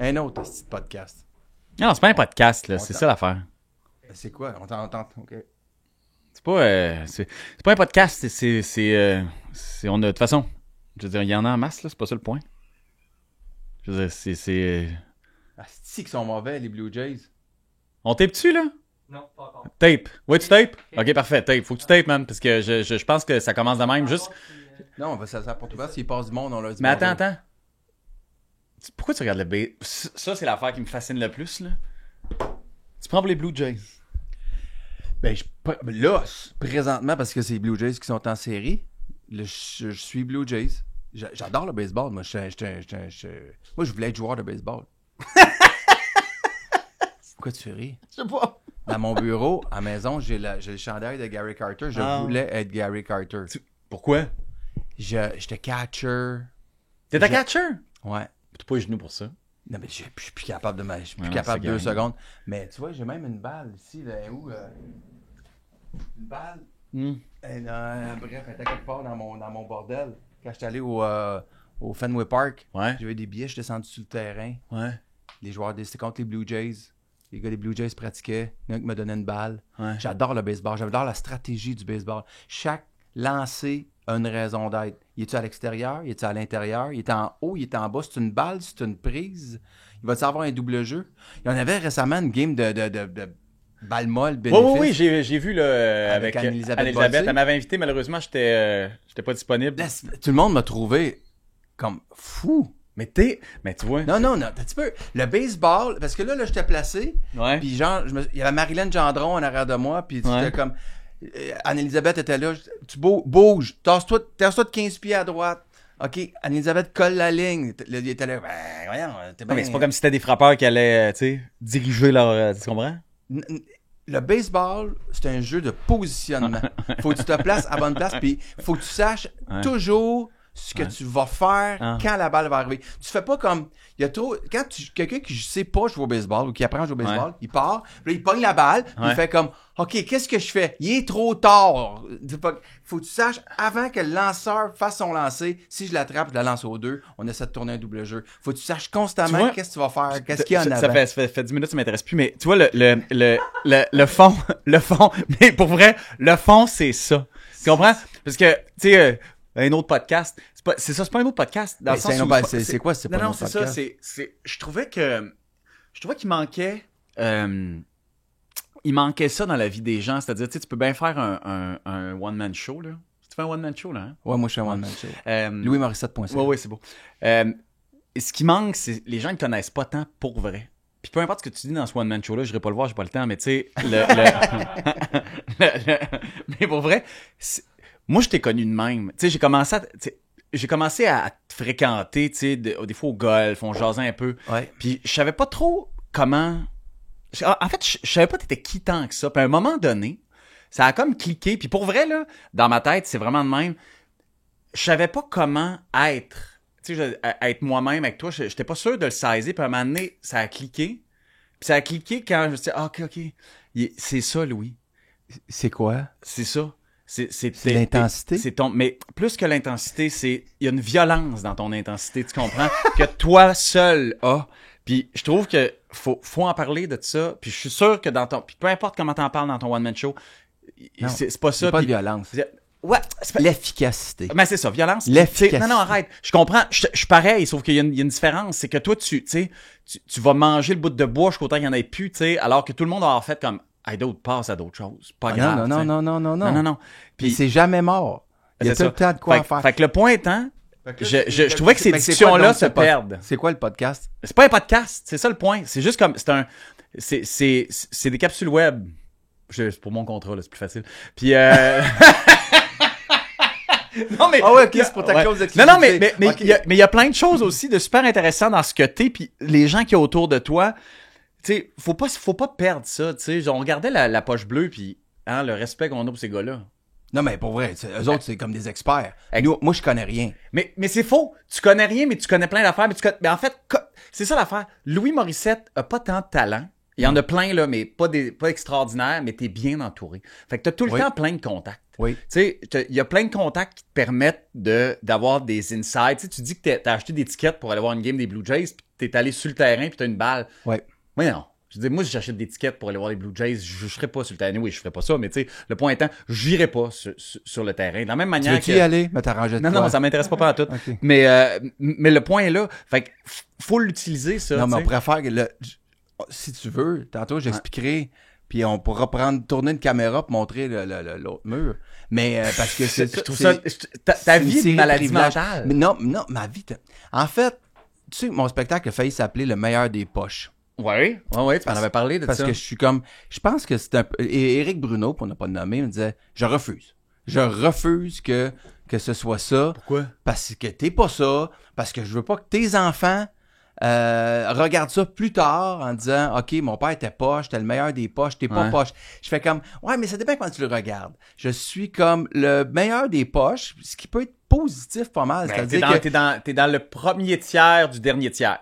Un autre petit podcast. Non, c'est pas un podcast, là. C'est ça l'affaire. C'est quoi? On t'entend. OK. C'est pas un podcast. On a, de toute façon, je veux dire, il y en a en masse, là. C'est pas ça le point. Je veux dire, c'est... Asti qu'ils sont mauvais, les Blue Jays. On tape-tu, là? Non, pas encore. Tape. Ouais, tu tape? Ok, parfait. Tape. Faut que tu tapes, man. Parce que je pense que ça commence de même. Juste... Non, ça pour tout faire. S'il passe du monde, on leur dit Mais bonjour. attends. Pourquoi tu regardes le B? Ça, c'est l'affaire qui me fascine le plus, là. Tu prends pour les Blue Jays. Ben, là, présentement, parce que c'est les Blue Jays qui sont en série, là, je suis Blue Jays. J'adore le baseball. Moi, moi, je voulais être joueur de baseball. Pourquoi tu fais rire? Je sais pas. Dans mon bureau, à la maison, j'ai le chandail de Gary Carter. Je voulais être Gary Carter. Pourquoi? J'étais catcher. T'es un catcher? Ouais. T'as pas les genoux pour ça. Non, mais je suis plus capable je suis plus Ouais, capable c'est 2 gagné. secondes. Mais tu vois, j'ai même une balle ici, là, où? Une balle. Bref, elle était quelque part dans mon bordel. Quand j'étais allé au Fenway Park, Ouais. j'avais des billets, je suis descendu sur le terrain. Ouais. Les joueurs, c'était contre les Blue Jays. Les gars des Blue Jays pratiquaient. Il y en a qui me donnait une balle. Ouais. J'adore le baseball. J'adore la stratégie du baseball. Chaque lancer a une raison d'être. Il est-tu à l'extérieur? Il est-tu à l'intérieur? Il est en haut? Il est en bas? C'est une balle? C'est une prise? Il va-tu avoir un double jeu? Il y en avait récemment une game de balle molle bénéfice. Oui, j'ai vu là, avec Anne-Elisabeth Anne-Elisabeth. Bossé. Elle m'avait invité, malheureusement, j'étais pas disponible. Là, tout le monde m'a trouvé comme fou. Mais tu vois. Non, un petit peu. Le baseball, parce que là j'étais placé, Ouais. puis genre, il y avait Marilyn Gendron en arrière de moi, puis Ouais. c'était comme... Anne-Elisabeth était là, tu bouges, tasse-toi de 15 pieds à droite. OK, Anne-Elisabeth colle la ligne. Il était là, ben, voyons, t'es Non, bien... mais c'est pas comme si c'était des frappeurs qui allaient, tu sais, diriger leur... tu comprends? Le baseball, c'est un jeu de positionnement. Faut que tu te places à bonne place, puis faut que tu saches toujours ce que tu vas faire quand la balle va arriver. Tu fais pas comme... Il y a trop... Quand quelqu'un qui sait pas jouer au baseball ou qui apprend à jouer au baseball, il part, puis là, il pogne la balle, puis il fait comme... OK, qu'est-ce que je fais? Il est trop tard. Faut que tu saches, avant que le lanceur fasse son lancer, si je l'attrape, je la lance aux deux, on essaie de tourner un double jeu. Faut que tu saches constamment qu'est-ce que tu vas faire, qu'est-ce qu'il y a en avant. Ça fait 10 minutes, ça m'intéresse plus, mais tu vois, le fond, mais pour vrai, le fond, c'est ça. Tu comprends? Parce que, tu sais, un autre podcast, c'est pas un autre podcast. Dans le sens où c'est quoi, c'est pas un non, autre c'est podcast? ça, je trouvais qu'il manquait, il manquait ça dans la vie des gens, c'est-à-dire, tu sais, tu peux bien faire un one-man show, là. Tu fais un one-man show, là, hein? Ouais, moi, je suis un one-man show. Louis-Morissette.ca. Ouais, c'est beau. Ce qui manque, c'est les gens ne connaissent pas tant pour vrai. Puis peu importe ce que tu dis dans ce one-man show-là, je n'irai pas le voir, j'ai pas le temps, mais tu sais, mais pour vrai, moi, je t'ai connu de même. Tu sais, j'ai commencé à te fréquenter, tu sais, des fois au golf, on jasait un peu. Ouais. Puis je savais pas trop comment... En fait, je savais pas t'étais qui tant que ça. Puis à un moment donné, ça a comme cliqué. Puis pour vrai, là, dans ma tête, c'est vraiment de même. Je savais pas comment être. Tu sais, être moi-même avec toi. J'étais pas sûr de le saisir. Puis à un moment donné, ça a cliqué. Puis ça a cliqué quand je me suis dit, OK. C'est ça, Louis. C'est quoi? C'est ça. C'est l'intensité? Mais plus que l'intensité, il y a une violence dans ton intensité, tu comprends? Que toi seul as. Puis je trouve que faut en parler de ça. Puis je suis sûr que puis peu importe comment t'en parles dans ton one-man show, c'est pas ça. C'est pas de puis- violence. Ouais, c'est pas... L'efficacité. Mais c'est ça, violence. L'efficacité. Non, arrête. Je comprends. Je suis pareil, sauf qu'il y a une différence. C'est que toi, tu vas manger le bout de bois jusqu'au temps qu'il n'y en ait plus, tu sais, alors que tout le monde a fait comme, d'autres passent à d'autres choses. Pas grave. Non. Puis Puis c'est jamais mort. Il y a c'est tout le temps de quoi faire. Fait que le point étant, je trouvais que ces discussions-là se perdent. C'est quoi le podcast? C'est pas un podcast, c'est ça le point. C'est juste comme, c'est des capsules web. C'est pour mon contrat, là, c'est plus facile. Puis, non, mais. Ah ouais, ok, c'est pour ta clause d'exclusivité. Non, mais Ok. il y a plein de choses aussi de super intéressantes dans ce que t'es, puis les gens qui sont autour de toi. Tu sais, faut pas perdre ça, tu sais. On regardait la poche bleue, puis le respect qu'on a pour ces gars-là. Non, mais pour vrai, eux autres, c'est comme des experts. Moi, je connais rien. Mais c'est faux. Tu connais rien, mais tu connais plein d'affaires. Mais en fait, c'est ça l'affaire. Louis Morissette a pas tant de talent. Il y en a plein, là, mais pas extraordinaires, mais t'es bien entouré. Fait que t'as tout le temps plein de contacts. Oui. Tu sais, il y a plein de contacts qui te permettent d'avoir des insights. Tu sais, tu dis que t'as acheté des tickets pour aller voir une game des Blue Jays, puis t'es allé sur le terrain puis t'as une balle. Ouais. Oui, non. Je veux dire, moi, si j'achète des tickets pour aller voir les Blue Jays, je serais pas sur le terrain. Oui, je ferais pas ça, mais tu sais, le point étant, j'irais pas sur le terrain. De la même manière tu veux-tu y aller? Mais t'arranges Non, ça m'intéresse pas tout. Okay. Mais le point est là. Fait que faut l'utiliser, ça. Non, mais t'sais. on pourrait faire, si tu veux, tantôt j'expliquerai, puis on pourra tourner une caméra pour montrer l'autre mur. Mais parce que c'est je trouve ça. Ta vie est une maladie mentale. Mais non, ma vie. En fait, tu sais, mon spectacle a failli s'appeler Le meilleur des poches. Oui, tu m'en avais parlé de parce ça. Parce que je pense que c'est un peu... Et Éric Bruno, pour ne pas le nommer, me disait, je refuse. Je refuse que ce soit ça. Pourquoi? Parce que t'es pas ça. Parce que je veux pas que tes enfants regardent ça plus tard en disant, OK, mon père était poche, t'es le meilleur des poches, t'es pas poche. Je fais comme, ouais, mais ça dépend quand tu le regardes. Je suis comme le meilleur des poches, ce qui peut être positif pas mal. Ben, C'est-à-dire t'es dans le premier tiers du dernier tiers.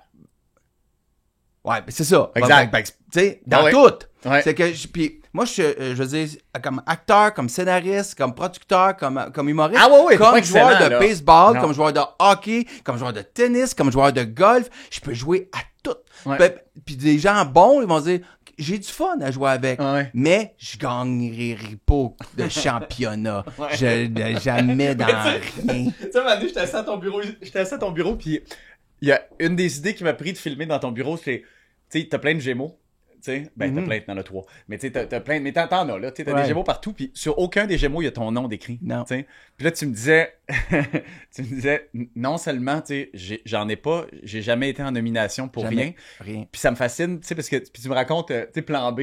Ouais, c'est ça. Exact. Tu sais, dans tout. Ouais. C'est que, puis moi, je veux dire, comme acteur, comme scénariste, comme producteur, comme humoriste, comme joueur de baseball, comme joueur de hockey, comme joueur de tennis, comme joueur de golf, je peux jouer à tout. Ouais. Puis des gens bons, ils vont dire, j'ai du fun à jouer avec, mais je gagnerai pas de championnat. Jamais dans rien. Tu sais, Manu, j'étais assis à ton bureau, puis il y a une des idées qui m'a pris de filmer dans ton bureau, c'est, tu sais, t'as plein de Gémeaux. T'sais, ben, t'as plein, t'en as 3. Mais tu sais, t'as plein, mais t'en as, là. T'as des Gémeaux partout, puis sur aucun des Gémeaux, il y a ton nom décrit. Non. T'sais. Puis là, tu me disais, non seulement, tu sais, j'en ai pas, j'ai jamais été en nomination pour rien. Puis ça me fascine, tu sais, parce que, puis tu me racontes, tu sais, Plan B.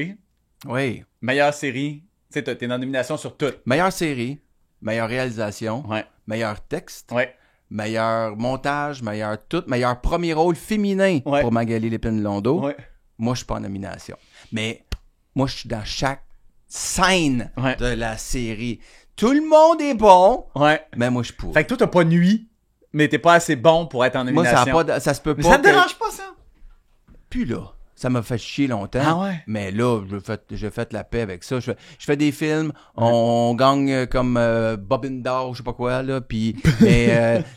Oui. Meilleure série. Tu sais, t'es en nomination sur tout. Meilleure série, meilleure réalisation, meilleur texte. Meilleur montage, meilleur premier rôle féminin pour Magali Lépine-Blondeau. Moi, je suis pas en nomination. Mais moi, je suis dans chaque scène de la série. Tout le monde est bon, mais moi, je pourrais. Fait que toi, t'as pas nuit, mais t'es pas assez bon pour être en nomination. Moi, ça se peut pas. Mais ça te dérange pas, ça? Puis là, ça m'a fait chier longtemps. Ah ouais? Mais là, j'ai fait la paix avec ça. Je fais des films, on gagne comme Bobine d'or, je sais pas quoi, là. Puis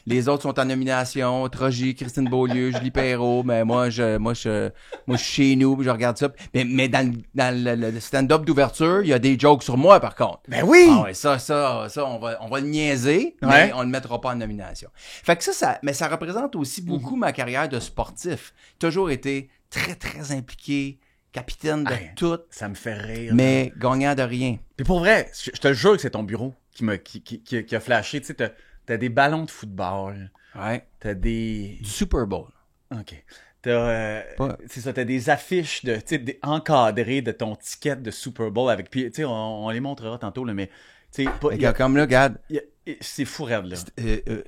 les autres sont en nomination. Trogy, Christine Beaulieu, Julie Perrault. Mais moi, je suis chez nous, puis je regarde ça. Mais dans le stand-up d'ouverture, il y a des jokes sur moi, par contre. Ben oui! Ah ouais, ça, on va le niaiser, mais on le mettra pas en nomination. Fait que mais ça représente aussi beaucoup ma carrière de sportif. Toujours été très, très impliqué, capitaine de tout. Ça me fait rire. Mais gagnant de rien. Puis pour vrai, je te jure que c'est ton bureau qui a flashé. Tu sais, t'as des ballons de football. T'as des... Du Super Bowl. OK. C'est ça, t'as des affiches encadrées de ton ticket de Super Bowl avec... Puis, tu sais, on les montrera tantôt, là, mais... Comme là, regarde. C'est fou raide, là.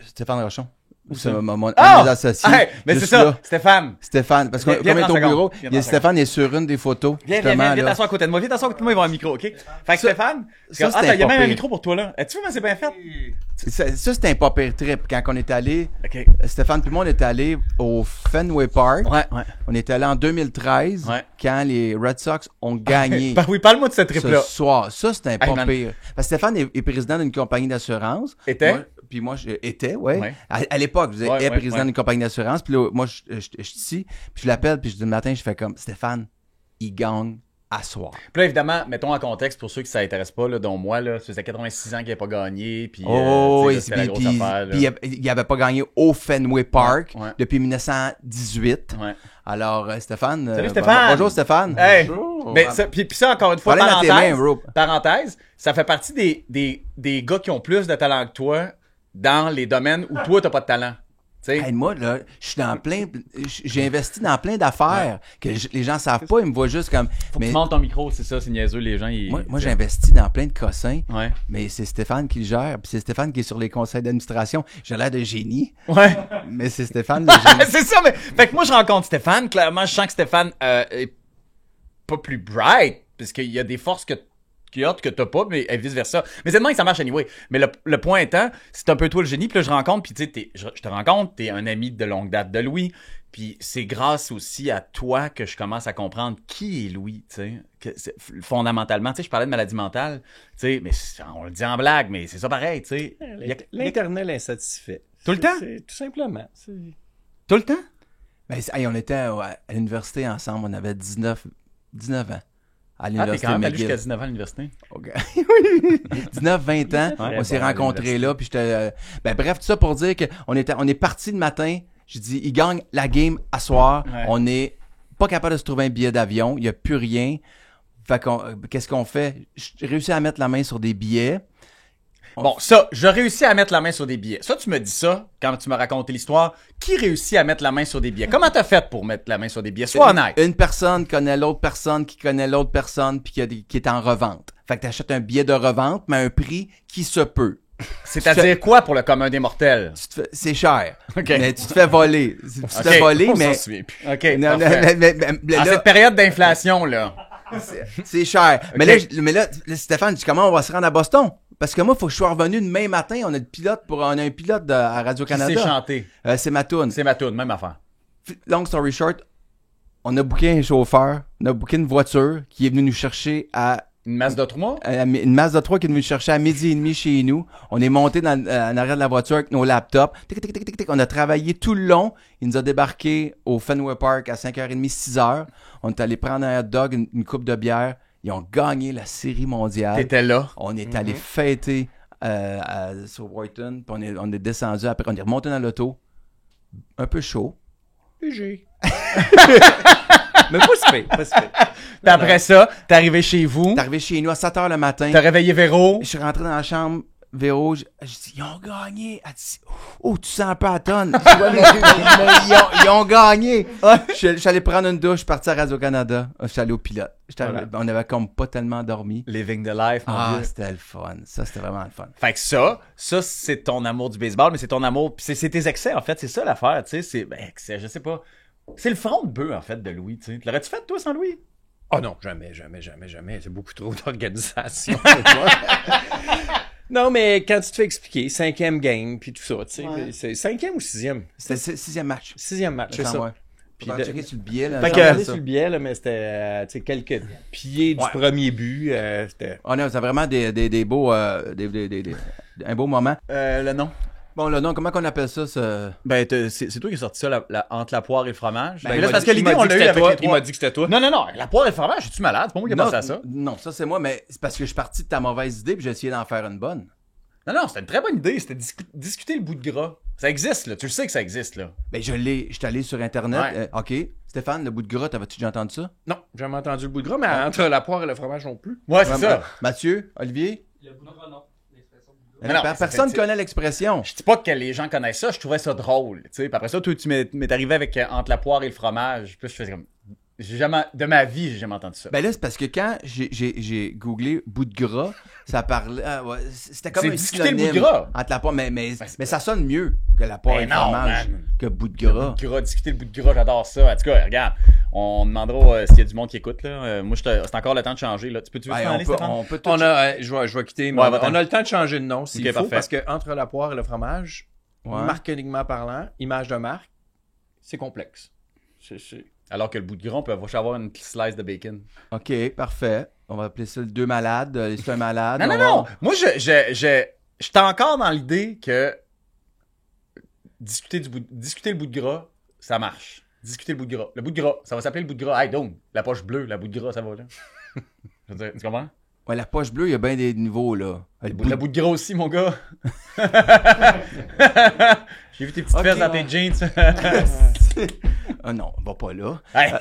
Stéphane Rochon. C'est mes associés. Mais c'est ça, Stéphane, parce que comme est au bureau, Stéphane est sur une des photos. Viens t'asseoir à côté de moi. Viens t'asseoir à côté de moi, il va avoir un micro, OK? Fait que Stéphane, il y a même un micro pour toi, là. Tu vois, mais c'est bien fait. Ça, c'était un pas pire trip. Quand on est allé, Stéphane puis moi, on est allé au Fenway Park. On est allé en 2013, quand les Red Sox ont gagné. Oui, parle-moi de ce trip-là. Ce soir. Ça, c'était un pas pire. Parce que Stéphane est président d'une compagnie d'assurance. Puis moi, j'étais, à l'époque, je disais, président d'une compagnie d'assurance. Puis là, moi, je suis ici. Puis je l'appelle, puis je dis le matin, je fais comme, Stéphane, il gagne à soir. Puis là, évidemment, mettons en contexte, pour ceux qui ça intéresse pas, là, dont moi, là, ça faisait 86 ans qu'il n'avait pas gagné. Puis, c'était la grosse affaire. Puis il n'avait pas gagné au Fenway Park depuis 1918. Alors, Stéphane. Salut, Stéphane! Bonjour, Stéphane. Hey. Bonjour. Mais ça, puis ça, encore une fois, parenthèse, ça fait partie des gars qui ont plus de talent que toi dans les domaines où toi, t'as pas de talent. Hey, moi, là, je suis dans j'ai investi dans plein d'affaires que les gens savent pas, ils me voient juste comme... Faut que tu montes ton micro, c'est ça, c'est niaiseux, les gens, Moi, j'ai investi dans plein de cossins, mais c'est Stéphane qui le gère, puis c'est Stéphane qui est sur les conseils d'administration. J'ai l'air de génie, mais c'est Stéphane le génie. C'est ça, mais... Fait que moi, je rencontre Stéphane, clairement, je sens que Stéphane est pas plus bright, parce qu'il y a des forces que t'as pas, mais vice-versa. Mais c'est demain que ça marche anyway. Mais le point étant, c'est un peu toi le génie, puis là, je rencontre, puis tu sais, je te rencontre, t'es un ami de longue date de Louis, puis c'est grâce aussi à toi que je commence à comprendre qui est Louis, tu sais. Fondamentalement, tu sais, je parlais de maladie mentale, tu sais, mais on le dit en blague, mais c'est ça pareil, tu sais. L'éternel insatisfait. Tout le temps? Tout simplement. Tout le temps? Ben, hey, on était à l'université ensemble, on avait 19 ans. À t'es l'université quand même allé McGill. jusqu'à 19 ans à l'université? Okay. 19-20 ans, Ouais, on s'est bon, rencontrés là, puis j'étais... ben bref, tout ça pour dire qu'on est parti le matin, j'ai dit, il gagne la game à soir, on n'est pas capable de se trouver un billet d'avion, il n'y a plus rien. Fait qu'on, qu'est-ce qu'on fait? J'ai réussi à mettre la main sur des billets. Bon, ça, j'ai réussi à mettre la main sur des billets. Ça, tu me dis ça quand tu m'as raconté l'histoire. Qui réussit à mettre la main sur des billets? Comment t'as fait pour mettre la main sur des billets? Sois honnête. Une personne connaît l'autre personne qui connaît l'autre personne puis qui est en revente. Fait que t'achètes un billet de revente, mais à un prix qui se peut. C'est-à-dire quoi pour le commun des mortels? C'est cher. Okay. Mais tu te fais voler. Tu te fais voler, mais... OK, Non, parfait. mais En là, cette période d'inflation, là. c'est cher. Okay. Mais là, Stéphane, dis comment on va se rendre à Boston? Parce que moi, il faut que je sois revenu demain matin. On a un pilote à Radio-Canada. Qui sait chanter? C'est ma toune. C'est ma toune, même affaire. Long story short, on a booké un chauffeur, on a booké une voiture qui est venue nous chercher Une masse de 3? une Mazda 3 qui est venue nous chercher à 12h30 chez nous. On est monté en arrière de la voiture avec nos laptops. Tic, tic, tic, tic, tic. On a travaillé tout le long. Il nous a débarqué au Fenway Park à 5h30, 6h. On est allé prendre un hot dog, une coupe de bière. Ils ont gagné la série mondiale. T'étais là. On est allé fêter sur Wharton. Puis on est descendu. Après, on est remonté dans l'auto. Un peu chaud. PG. Mais pas si pire, pas si pire. Puis après ça, t'es arrivé chez vous. T'es arrivé chez nous à 7h le matin. T'as réveillé Véro. Je suis rentré dans la chambre. Véro, j'ai dit, ils ont gagné. Elle dit, oh, tu sens un peu à tonne. Je dis, ouais, mais ils ont gagné. Je suis allé prendre une douche, je suis parti à Radio-Canada. Je suis allé au pilote. Voilà. On avait comme pas tellement dormi. Living the life, mon vieux. C'était le fun. Ça, c'était vraiment le fun. Fait que ça, c'est ton amour du baseball, mais c'est ton amour, pis c'est tes excès, en fait, c'est ça l'affaire, tu sais, je sais pas. C'est le front de bœuf, en fait, de Louis, tu sais. L'aurais-tu fait, toi, sans Louis? Oh non, jamais. C'est beaucoup trop d'organisation pour moi. Non, mais quand tu te fais expliquer, 5e game, puis tout ça, tu sais, c'est 5e ou 6e? C'était 6e match. 6e match, c'est ça. Ouais. Puis checker sur le billet, là. Fait que sur le billet, là, mais c'était, tu sais, quelques pieds du premier but, c'était... Oh non, c'était vraiment des beaux, un beau moment. Le nom? Bon, le nom, comment qu'on appelle ça, ce... Ben, c'est toi qui as sorti ça, entre la poire et le fromage. Ben, là, c'est parce que l'idée, on l'a eu avec les trois. Il m'a dit que c'était toi. Non, avec la poire et le fromage, je suis malade, c'est pas moi qui ai pensé à ça. Non, ça c'est moi, mais c'est parce que je suis parti de ta mauvaise idée puis j'ai essayé d'en faire une bonne. Non, c'était une très bonne idée, c'était discuter le bout de gras. Ça existe, là, tu le sais que ça existe, là. Ben, je suis allé sur Internet. OK. Stéphane, le bout de gras, t'avais-tu déjà entendu ça? Non, j'ai jamais entendu le bout de gras, mais entre la poire et le fromage non plus. Ouais, c'est ça. Mathieu, Olivier? Le bout de gras, non. L'expression bout de Mais non, personne connaît l'expression. Je dis pas que les gens connaissent ça, je trouvais ça drôle, tu sais. Puis après ça, toi, tu m'es arrivé avec entre la poire et le fromage. Puis je faisais comme... de ma vie, j'ai jamais entendu ça. Ben là, c'est parce que quand j'ai googlé bout de gras, ça parlait... c'était comme C'est un discuter le synonyme bout de gras. entre la poire, mais ça sonne mieux que la poire et le fromage que bout de gras. Discuter le bout de gras, j'adore ça. En tout cas, regarde, on demandera s'il y a du monde qui écoute, là. Moi, c'est encore le temps de changer, là. Tu peux-tu Hey, aller, Stéphane? on peut tout... Je vais quitter. Mais Ouais, on a le temps de changer de nom s'il Ok, faut, parfait. parce que entre la poire et le fromage, Ouais. marketingment parlant, image de marque, c'est complexe. Alors que le bout de gras, on peut avoir une slice de bacon. OK, parfait. On va appeler ça le 2 malades. C'est un malade. Non. Moi, j'étais encore dans l'idée que discuter le bout de gras, ça marche. Discuter le bout de gras. Le bout de gras, ça va s'appeler le bout de gras. Hey, donc, la poche bleue, la bout de gras, ça va, là. Je veux dire, tu comprends? Ouais, la poche bleue, il y a bien des niveaux, là. Le bout de gras aussi, mon gars. J'ai vu tes petites fesses dans tes jeans. Ah non, on va pas là. Hey.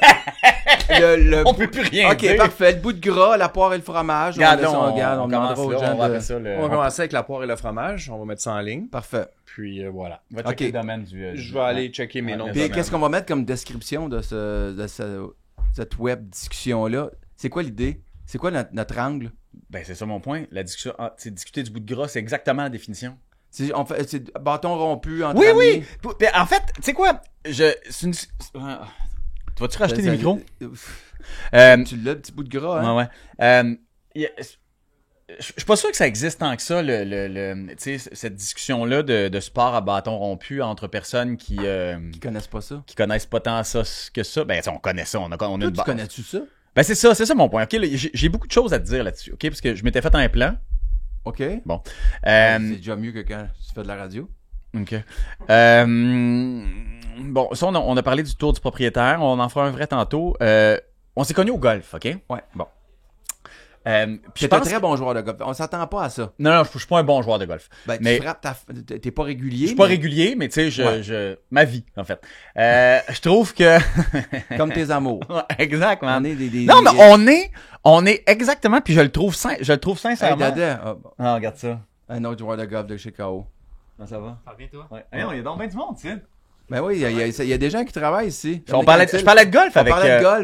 On peut plus rien OK, dire. parfait. Le bout de gras, la poire et le fromage. Regarde, on commence demandera aux là, gens on va de- appeler ça le... On va commencer avec la poire et le fromage. On va mettre ça en ligne. Parfait. Puis voilà. On va checker Ok. le domaine du... Je vais aller checker mes Ouais, noms. mais Puis ça, qu'est-ce qu'on va mettre comme description de cette web discussion-là? C'est quoi l'idée? C'est quoi notre angle? Ben, c'est ça mon point. La discussion, c'est discuter du bout de gras, c'est exactement la définition. C'est bâton rompu entre Oui, amis. oui. Ben, en fait, tu sais quoi? C'est une... Tu vas-tu racheter des micros? Tu l'as, le petit bout de gras, hein? Ouais. Je suis pas sûr que ça existe tant que ça, tu sais, cette discussion-là de sport à bâton rompu entre personnes qui Qui connaissent pas ça. connaissent pas tant ça que ça. Ben, tu sais, on connaît ça, on a Toi, une tu base. connais-tu ça? Ben, c'est ça mon point. OK, là, j'ai beaucoup de choses à te dire là-dessus, OK? Parce que je m'étais fait un plan. OK. Bon. C'est déjà mieux que quand tu fais de la radio. OK. bon, ça, on a parlé du tour du propriétaire. On en fera un vrai tantôt. On s'est connus au golf, OK? Ouais. Bon. Puis t'es un très bon joueur de golf. On s'attend pas à ça. Non, je suis pas un bon joueur de golf. Ben, mais tu frappes t'es pas régulier. Je suis pas régulier, mais tu sais, ma vie, en fait. Je trouve que... Comme tes amours. Exactement. On est Non, mais on est exactement, puis je le trouve sincèrement. Hey, Dada. Ah, regarde ça. Un autre joueur de golf de Chicago. Comment ça va? Ça va bien, toi? Ouais. Hey, non, il y a donc bien du monde, tu sais. Ben oui, il y a des gens qui travaillent ici. Je parlais de golf avec...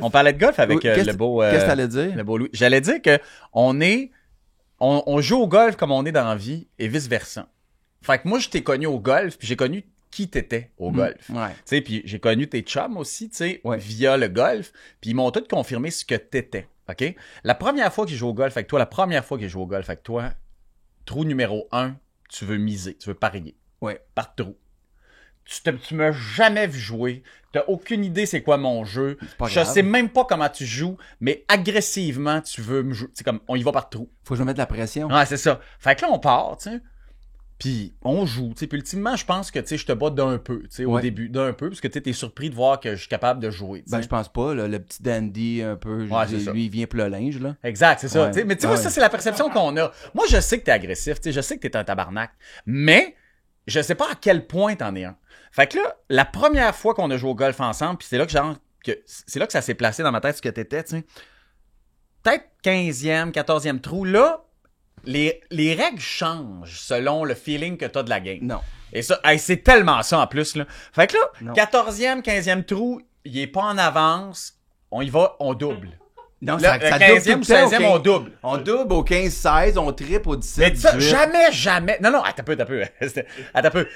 On parlait de golf avec Qu'est-ce le beau... Qu'est-ce que t'allais dire? Le beau Louis. J'allais dire que on joue au golf comme on est dans la vie et vice-versa. Fait que moi, je t'ai connu au golf, puis j'ai connu qui t'étais au golf. Ouais. Tu sais, puis j'ai connu tes chums aussi, tu sais, via le golf, puis ils m'ont tous confirmé ce que t'étais, OK? La première fois que j'ai joué au golf avec toi, trou numéro 1, tu veux miser, tu veux parier. Ouais. Par trou. Tu m'as jamais vu jouer. T'as aucune idée c'est quoi mon jeu. Je sais même pas comment tu joues, mais agressivement, tu veux me jouer. C'est comme, on y va par trou. Faut que je me mette de la pression. Ouais, c'est ça. Fait que là, on part, tu sais. Puis on joue, tu sais. Puis ultimement, je pense que, tu sais, je te bats d'un peu, tu sais, au début, d'un peu, parce que tu es surpris de voir que je suis capable de jouer, t'sais. Ben, je pense pas, là, le petit dandy, un peu, lui, il vient pour le linge, là. Exact, c'est ça. Ouais. Mais tu vois, ça, c'est la perception qu'on a. Moi, je sais que t'es agressif, tu sais, je sais que t'es un tabarnak, mais je sais pas à quel point t'en es un. Fait que là, la première fois qu'on a joué au golf ensemble, puis c'est là que ça s'est placé dans ma tête ce que t'étais, tu sais. Peut-être 15e, 14e trou, là, les règles changent selon le feeling que t'as de la game. Non. Et ça, c'est tellement ça en plus, là. Fait que là, Non. 14e, 15e trou, il est pas en avance, on y va, on double. Non, Là, ça 15e ou 16e, on double. On double au 15-16, on triple au 17. Mais ça, 18. jamais. Non, attends un peu. Attends un peu.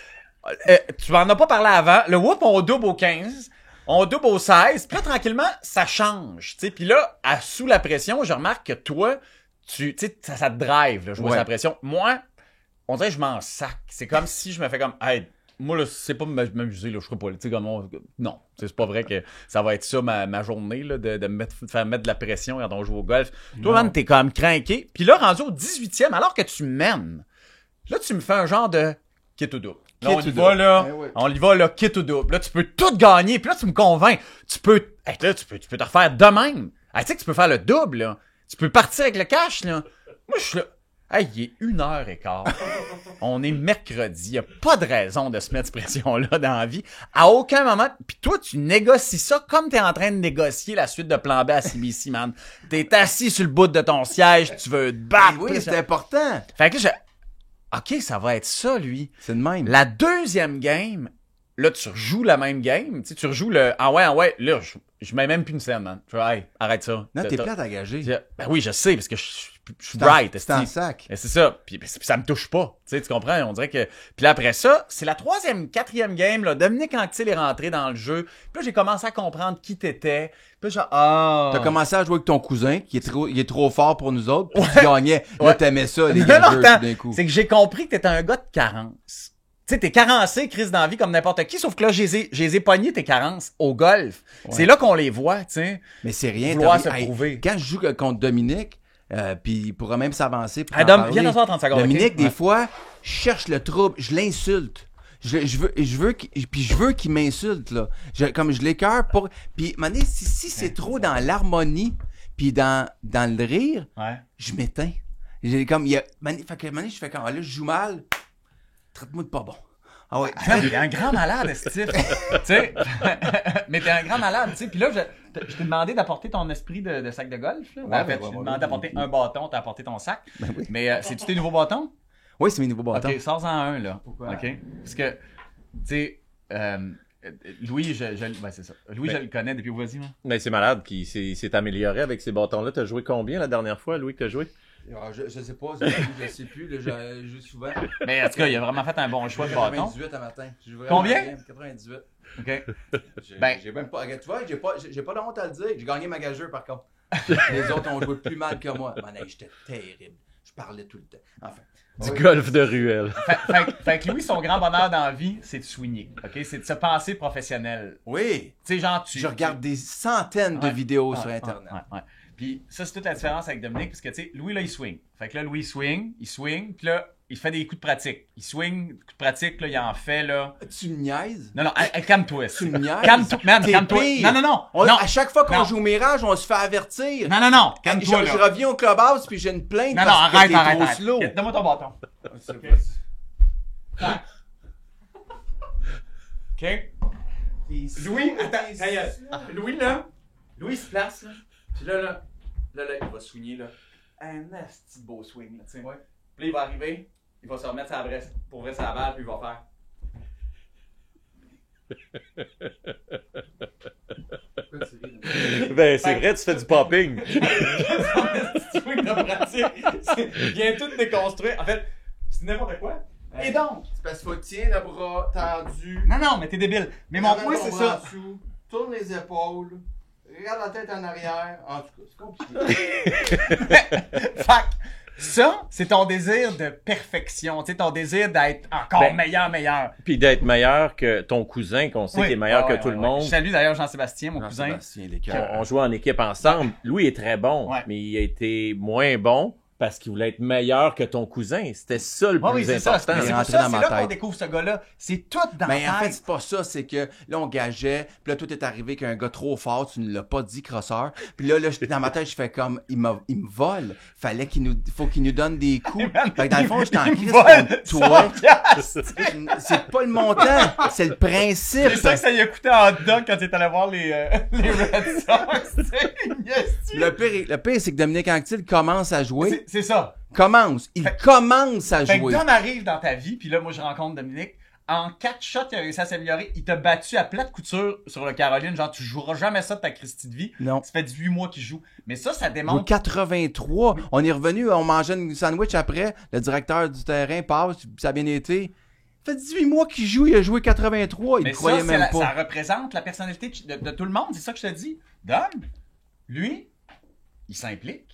Tu m'en as pas parlé avant. Le whoop, on double au 15. On double au 16. Puis là, tranquillement, ça change. Tu sais, puis là, sous la pression, je remarque que toi, tu sais, ça te drive, là, je vois la pression. Moi, on dirait que je m'en sac. C'est comme si je me fais comme, hey, moi, là, c'est pas m'amuser, là, je serais pas, tu sais, comme, non, c'est pas vrai que ça va être ça ma journée, là, de faire mettre de la pression quand on joue au golf. Toi, man, t'es comme craqué. Puis là, rendu au 18e, alors que tu mènes, là, tu me fais un genre de kit ou double. Là, on y va, là. On y va, là, kit ou double. Là, tu peux tout gagner. Puis là, tu me convaincs. Tu peux te refaire de même. Tu sais que tu peux faire le double, là. Tu peux partir avec le cash, là. Moi, je suis là. Hey, il est 1h15. On est mercredi. Il n'y a pas de raison de se mettre cette pression-là dans la vie. À aucun moment. Puis toi, tu négocies ça comme t'es en train de négocier la suite de plan B à CBC, man. T'es assis sur le bout de ton siège. Tu veux te battre. Oui, c'est important. Fait que là, OK, ça va être ça, lui. C'est de même. La deuxième game, là, tu rejoues la même game. Tu sais, tu rejoues le... Ah ouais, là, je mets même plus une scène, man. Je fais, hey, arrête ça. Non, t'es plate à gager. Ben oui, je sais, parce que je suis bright. C'est un sac. C'est ça. Puis ça me touche pas. Tu comprends? On dirait que... Puis là, après ça, c'est la 3e, 4e game, là. Dominique Anctil est rentré dans le jeu. Puis là, j'ai commencé à comprendre qui t'étais. Puis genre, T'as commencé à jouer avec ton cousin, il est trop fort pour nous autres, puis tu gagnais. Là, t'aimais ça, les gageurs, tout d'un coup. C'est que j'ai compris que t'étais un gars de carence. Tu sais, t'es carencé, Chris, dans la vie, comme n'importe qui, sauf que là, j'ai pogné tes carences au golf. Ouais. C'est là qu'on les voit, tu sais. Mais c'est rien. Vouloir se prouver. Quand je joue contre Dominique, puis il pourra même s'avancer. Viens t'asseoir 30 secondes. Dominique, des fois, je cherche le trouble, je l'insulte. Je veux qu'il m'insulte, là. Comme je l'écœure pour... Puis, si c'est trop dans l'harmonie, puis dans le rire, je m'éteins. Fait que, je fais quand là, je joue mal, traite-moi de pas bon. Ah ouais. T'es un grand malade, Steve. Tu sais. Mais t'es un grand malade, tu sais. Puis là, je t'ai demandé d'apporter ton esprit de sac de golf, là. En fait, je t'ai demandé d'apporter un bâton, t'as apporté ton sac. Ben oui. Mais c'est-tu tes nouveaux bâtons? Oui, c'est mes nouveaux bâtons. OK, sors-en un, là. Pourquoi? OK? Parce que, tu sais, Louis, c'est ça. Louis, je le connais depuis vas-y, moi. Mais c'est malade, puis c'est amélioré avec ces bâtons-là. T'as joué combien la dernière fois, Louis, que t'as joué? Je sais pas, je sais plus, là, je joue souvent. Mais en tout cas, il a vraiment fait un bon choix de bâton. 98 à matin. Combien? 98. OK. J'ai même pas, tu vois, j'ai pas de honte à le dire. J'ai gagné ma gageure, par contre. Les autres ont joué plus mal que moi. J'étais terrible. Je parlais tout le temps. Enfin. Du golf de ruelle. Fait que Louis, son grand bonheur dans la vie, c'est de swinguer. OK? C'est de se penser professionnel. Oui. Tu sais, genre, je regarde des centaines de vidéos sur Internet. Puis ça, c'est toute la différence avec Dominique, parce que, tu sais, Louis, là, il swing. Fait que là, Louis, il swing, puis là, il fait des coups de pratique. Il swing, coups de pratique, là, il en fait, là. Tu me niaises? Non, calme-toi. Tu me niaises? Calme-toi, man, T'es calme-toi. pire. Non. À chaque fois qu'on Non. joue au Mirage, on se fait avertir. Non, calme-toi, Je là. reviens au clubhouse puis j'ai une plainte Non, parce que arrête, t'es arrête. trop slow. Donne-moi ton bâton. OK? Louis, attends, Louis, là, Louis se place, là. Puis là, il va swinger, là. Un petit beau swing, là, tu sais. Ouais. Puis là, il va arriver, il va se remettre sa vraie, pour vrai sa balle, puis il va faire. Ben, c'est vrai, tu fais du popping. Son swing de pratique, vient tout déconstruire. En fait, c'est n'importe quoi. Et donc? C'est parce qu'il faut tenir le bras tendu. Non, mais t'es débile. Mais mon point, c'est ça. Tourne les épaules. Regarde la tête en arrière. En tout cas, c'est compliqué. Fait ça, c'est ton désir de perfection. Tu sais, ton désir d'être encore meilleur. Puis d'être meilleur que ton cousin, qu'on sait qu'il est meilleur que tout le monde. Je salue d'ailleurs Jean-Sébastien, mon cousin. On jouait en équipe ensemble. Louis est très bon, mais il a été moins bon parce qu'il voulait être meilleur que ton cousin. C'était ça le plus important. C'est rentré pour ça, dans ma c'est là tête. qu'on découvre ce gars-là. C'est tout dans Mais la en fait, tête. c'est pas ça, c'est que là, on gageait, puis là, tout est arrivé qu'un gars trop fort, tu ne l'as pas dit, crosseur. Puis là, dans ma tête, je fais comme, il me vole. Faut qu'il nous donne des coups. Fait que dans le fond, j'étais en crise contre toi. C'est pas le montant, c'est le principe. C'est ça que ça lui a coûté en hot dog quand il est allé voir les Red Sox. Le pire, c'est que Dominique Anctil commence à jouer. C'est ça. Il commence à Fait que jouer. Dom arrive dans ta vie, puis là, moi, je rencontre Dominique. En 4 shots, il a réussi à s'améliorer. Il t'a battu à plate couture sur le Caroline. Genre, tu joueras jamais ça de ta Christie de vie. Non. Ça fait 18 mois qu'il joue. Mais ça Au démontre... 83, on est revenu, on mangeait une sandwich après. Le directeur du terrain passe, ça a bien été. Ça fait 18 mois qu'il joue, il a joué 83, il ne croyait même pas. Ça représente la personnalité de tout le monde, c'est ça que je te dis. Dom, lui, il s'implique.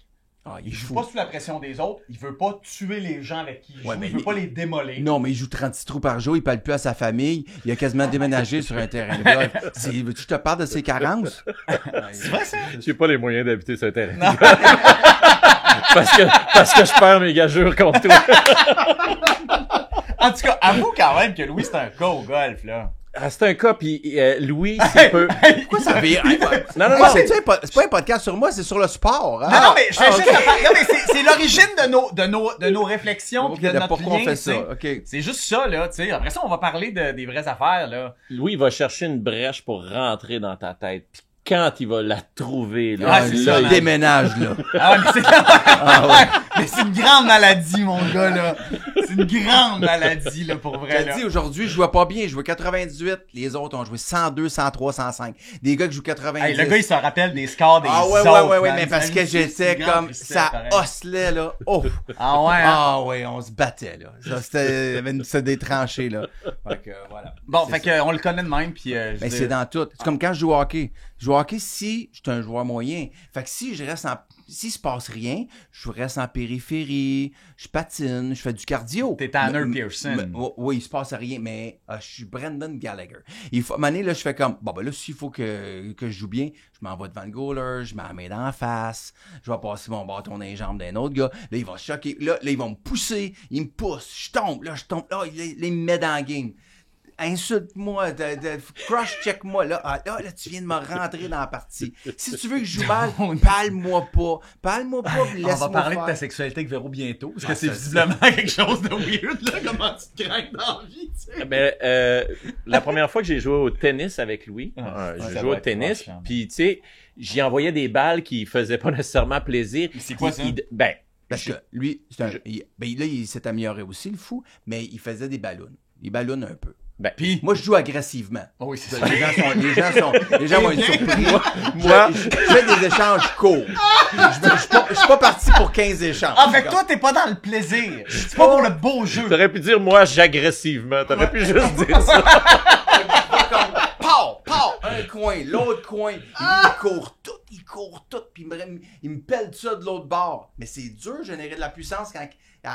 Il joue pas sous la pression des autres. Il veut pas tuer les gens avec qui il joue. Il veut pas les démolir. Non, mais il joue 36 trous par jour, il parle plus à sa famille. Il a quasiment déménagé sur un terrain de golf. Veux-tu que je te parle de ses carences? C'est vrai, ça? J'ai pas les moyens d'habiter ce terrain. parce que je perds mes gageures contre toi. En tout cas, avoue quand même que Louis, c'est un gars au golf, là. Ah, c'est un cas, puis Louis, c'est peu... Pourquoi ça vire? Non. C'est pas un podcast sur moi, c'est sur le sport. Hein? Non, mais je fais juste non, mais c'est l'origine de nos réflexions pis de notre pourquoi lien, on fait tu sais. ça? OK. C'est juste ça, là, tu sais. Après ça, on va parler des vraies affaires, là. Louis va chercher une brèche pour rentrer dans ta tête. Puis quand il va la trouver, là, Ah, c'est ça, il déménage, là. Ah ouais, mais c'est une grande maladie, mon gars, là. C'est une grande maladie, là, pour vrai, Je là. te dis, aujourd'hui, je jouais pas bien. Je jouais 98. Les autres ont joué 102, 103, 105. Des gars qui jouent 90. Hey, le gars, il se rappelle des scores des Ah ouais, autres. ouais, man. mais parce que j'étais comme, ça oscillait, là. Oh! Ah ouais, hein? Ah ouais, on se battait, là. Ça, c'était des tranchées, là. Fait que, voilà. Bon, C'est fait que, on le connaît de même, puis Mais c'est dans tout. C'est comme quand je joue au hockey. Je joue au hockey si je suis un joueur moyen. Fait que si s'il se passe rien, je reste en périphérie, je patine, je fais du cardio. T'es Tanner Pearson. Oui, il se passe rien, mais je suis Brendan Gallagher. À un moment donné, là, je fais comme, bon, ben là, s'il faut que je joue bien, je m'en vais devant le goaler, je mets la main dans la face, je vais passer mon bâton dans les jambes d'un autre gars, là, il va choquer, là, il va me pousser, il me pousse, je tombe, là, il me met dans le game. Insulte-moi, cross-check-moi, là, tu viens de me rentrer dans la partie. Si tu veux que je joue mal, parle-moi pas, puis laisse-moi On va parler faire. de ta sexualité avec Véro bientôt, parce que c'est visiblement quelque chose de weird, là, comment tu te crains dans la vie, tu sais. Ben, la première fois que j'ai joué au tennis avec Louis, j'ai joué au tennis, puis tu sais, j'y envoyais des balles qui faisaient pas nécessairement plaisir. Mais c'est quoi ça? Parce que lui, là, il s'est amélioré aussi, le fou, mais il faisait des ballons. Il ballonne un peu. Puis, Moi, je joue agressivement. oh oui, c'est ça. Les gens vont être surpris. Moi, je fais des échanges courts. Je suis pas parti pour 15 échanges. Ah, fait que toi, t'es pas dans le plaisir. C'est pas pour le beau jeu. T'aurais pu dire moi j'agressivement, t'aurais pu juste dire ça. Pow! Un coin, l'autre coin. Il court tout, puis il me pèle ça de l'autre bord. Mais c'est dur de générer de la puissance quand elle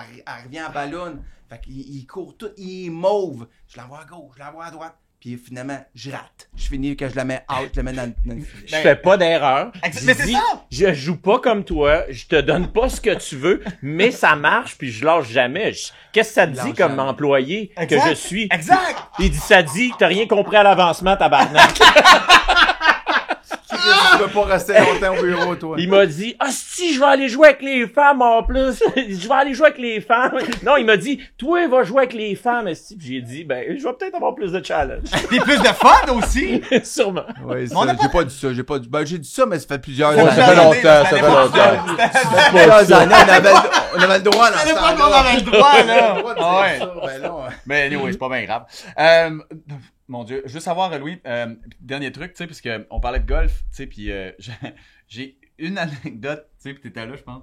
revient en ballon. Fait qu'il court tout, il est mauve. Je la vois à gauche, je la vois à droite. puis finalement, je rate. Je finis quand je la mets out, je la mets dans le filet. Je fais pas d'erreur. Mais Je c'est dis, ça! je joue pas comme toi, je te donne pas ce que tu veux, mais ça marche, puis je lâche jamais. Qu'est-ce que ça te dit Lâche comme jamais. employé que Exact. je suis? Exact! Il dit, ça dit que t'as rien compris à l'avancement, tabarnak. Tu peux pas rester longtemps au bureau, toi. Il m'a dit, ah, si, je vais aller jouer avec les femmes en plus. Je vais aller jouer avec les femmes. Non, il m'a dit, toi, va jouer avec les femmes, esti. Puis j'ai dit, ben, je vais peut-être avoir plus de challenge. T'es plus de fun aussi! Sûrement. Ouais, on a j'ai pas dit ça, j'ai dit ça, mais ça fait plusieurs Ça années. fait longtemps, ça fait Plusieurs années, on avait le droit dans C'est ce pas temps-là. qu'on avait le droit, là! On avait le droit de Ah dire ouais. ça, ben non. Mais anyway, c'est pas bien grave. Mon Dieu, je veux savoir, Louis, dernier truc, tu sais, parce qu'on parlait de golf, tu sais, puis j'ai une anecdote, tu sais, puis t'étais là, je pense.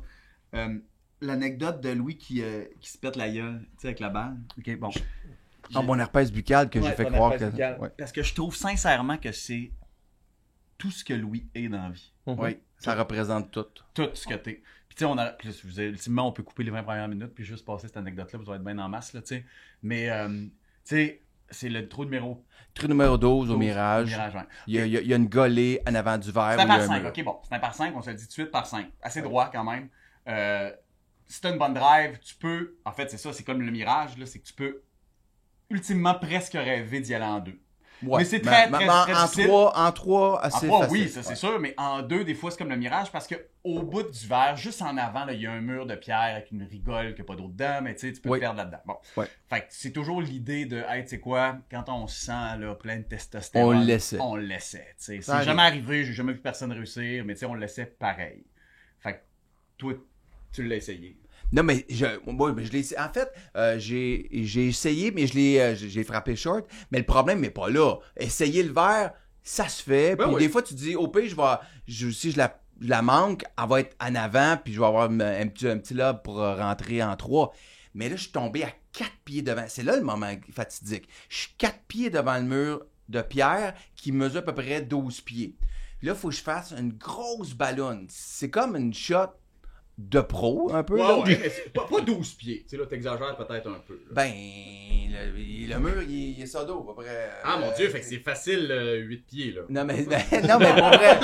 L'anecdote de Louis qui se pète la gueule, tu sais, avec la balle. OK, bon. Ah, mon herpès buccal que j'ai Ouais, fait ton croire herpès que... buccal. Ouais. Parce que je trouve sincèrement que c'est tout ce que Louis est dans la vie. Oui, ça représente tout. Tout ce que t'es. Puis tu sais, ultimement, on peut couper les 20 premières minutes puis juste passer cette anecdote-là, vous allez être bien en masse, là, tu sais. Mais, tu sais, c'est le trou numéro Trou numéro 12 au 12, Mirage. ouais. Il y a une gaulée en avant du verre. C'est un où il y a par un 5, mur. ok, bon. C'est un par 5, on se le dit tout de suite, par 5. Assez droit quand même. Si t'as une bonne drive, tu peux. En fait, c'est ça, c'est comme le Mirage, là, c'est que tu peux ultimement presque rêver d'y aller en 2. Ouais. Mais c'est très, Mais très, en, très en difficile. 3, En assez 3, facile. oui, ça c'est sûr, mais en 2, des fois, c'est comme le Mirage parce que au bout du verre, juste en avant, là, il y a un mur de pierre avec une rigole qui n'a pas d'eau dedans, mais tu sais, tu peux Oui. te perdre là-dedans. Bon. Ouais. Fait que c'est toujours l'idée de, hey, tu sais quoi, quand on se sent là, plein de testostérone, On le laissait. On le laissait. Tu sais. Ça C'est jamais arrivé, j'ai jamais vu personne réussir, mais tu sais, on le laissait pareil. Fait que toi, tu l'as essayé. Non, mais je l'ai essayé. En fait, j'ai essayé, mais j'ai frappé short. Mais le problème n'est pas là. Essayer le verre, ça se fait. Ben Puis oui. des fois, tu te dis, au pire, si je la manque, elle va être en avant, puis je vais avoir un petit lob pour rentrer en 3. Mais là, je suis tombé à 4 pieds devant. C'est là le moment fatidique. Je suis 4 pieds devant le mur de pierre qui mesure à peu près 12 pieds. Là, il faut que je fasse une grosse ballonne. C'est comme une shot de pro, un peu. là. mais c'est pas 12 pieds. Tu sais, là, t'exagères peut-être un peu. Là. Ben, le mur, il est ça d'eau, à peu près. Mon Dieu, fait que c'est facile 8 pieds, là. Non, mais pour vrai.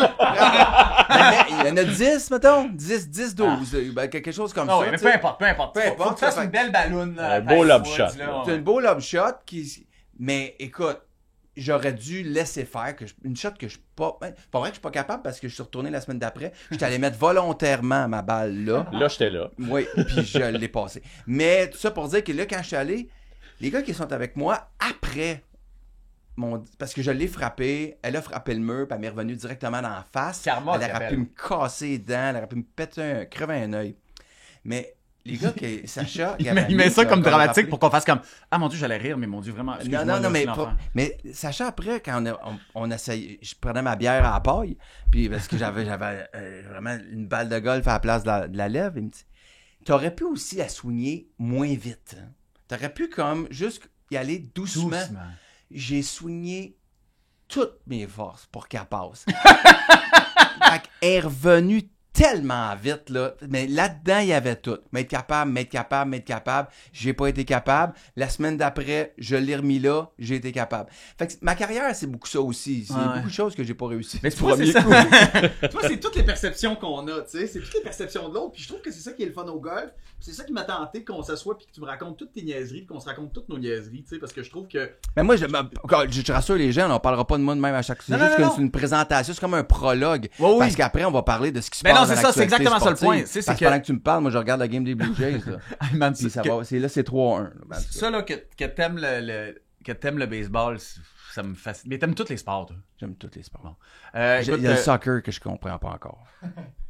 Il y en a 10, mettons. 10, 12. Ben, quelque chose comme ça. mais tu peu sais. importe. Peu importe, Faut que tu fasses ça une fait- belle balloune. Un beau lob shot, là. C'est une beau lob shot qui. Mais écoute, j'aurais dû laisser faire une shot que je suis pas. Pas vrai que je suis pas capable parce que je suis retourné la semaine d'après. J'étais allé mettre volontairement ma balle là. Là, j'étais là. Oui, puis je l'ai passé. Mais tout ça pour dire que là, quand je suis allé, les gars qui sont avec moi, après, parce que je l'ai frappé, elle a frappé le mur, puis elle m'est revenue directement dans la face. Karma, elle aurait qu'appelle. pu me casser les dents, elle aurait pu me péter crever un œil. Mais les gars, Sacha... Il met ça comme dramatique pour qu'on fasse comme ah mon Dieu, j'allais rire, mais mon Dieu, vraiment. Non, mais Sacha, après, quand on essayait, je prenais ma bière à la paille, puis parce que j'avais vraiment une balle de golf à la place de la lèvre, il me dit, t'aurais pu aussi la soigner moins vite. Hein. T'aurais pu comme juste y aller doucement. J'ai soigné toutes mes forces pour qu'elle passe. Fait qu'elle est revenue tellement vite, là. Mais là-dedans, il y avait tout. M'être capable. J'ai pas été capable. La semaine d'après, je l'ai remis là. J'ai été capable. Fait que ma carrière, c'est beaucoup ça aussi. C'est beaucoup de choses que j'ai pas réussi. Mais du toi, c'est premier ça. coup. Toi, c'est toutes les perceptions qu'on a, tu sais. C'est toutes les perceptions de l'autre. Puis je trouve que c'est ça qui est le fun au golf. Puis c'est ça qui m'a tenté qu'on s'assoie puis que tu me racontes toutes tes niaiseries, puis qu'on se raconte toutes nos niaiseries, tu sais. Parce que je trouve que. Mais moi, je rassure les gens, on parlera pas de moi de même à chaque fois. C'est juste que c'est une présentation, c'est comme un prologue. Oui. Parce qu'après, on va parler de ce qui se Mais passe. non, c'est dans ça, c'est l'actualité exactement ça le sportive. point. C'est Parce que que- pendant que tu me parles, moi, je regarde la game des Blue Jays. Là. Hey, man, Puis ça va, c'est 3-1. Là, en tout cas. ça, là, que t'aimes que t'aimes le baseball, ça me fascine. Mais t'aimes tous les sports, toi. J'aime tous les sports. Bon. Il Écoute, y a le soccer que je comprends pas encore.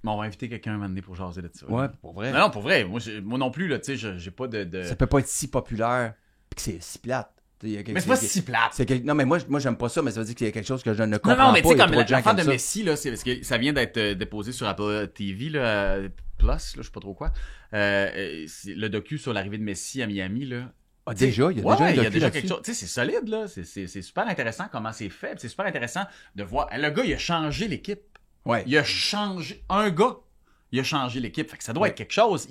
on va inviter quelqu'un un moment donné pour jaser de ça. Ouais, pour vrai. Non, pour vrai. Moi non plus, là, tu sais, j'ai pas de. Ça peut pas être si populaire pis que c'est si plate. Mais c'est pas si plate. Non, mais moi, j'aime pas ça, mais ça veut dire qu'il y a quelque chose que je ne Non, comprends non, mais pas. tu sais, Il y a comme trop de gens qui l'affaire de aiment ça. Messi, là, c'est parce que ça vient d'être déposé sur Apple TV, là, Plus, là, je sais pas trop quoi. C'est le docu sur l'arrivée de Messi à Miami, là. Ah, déjà, il y a Ouais, déjà un il y a docu déjà là-dessus. quelque chose. Tu sais, c'est solide, là. C'est super intéressant comment c'est fait. puis c'est super intéressant de voir. Le gars, il a changé l'équipe. Ouais. Il a changé. Un gars. Il a changé l'équipe. Fait que ça doit être quelque chose.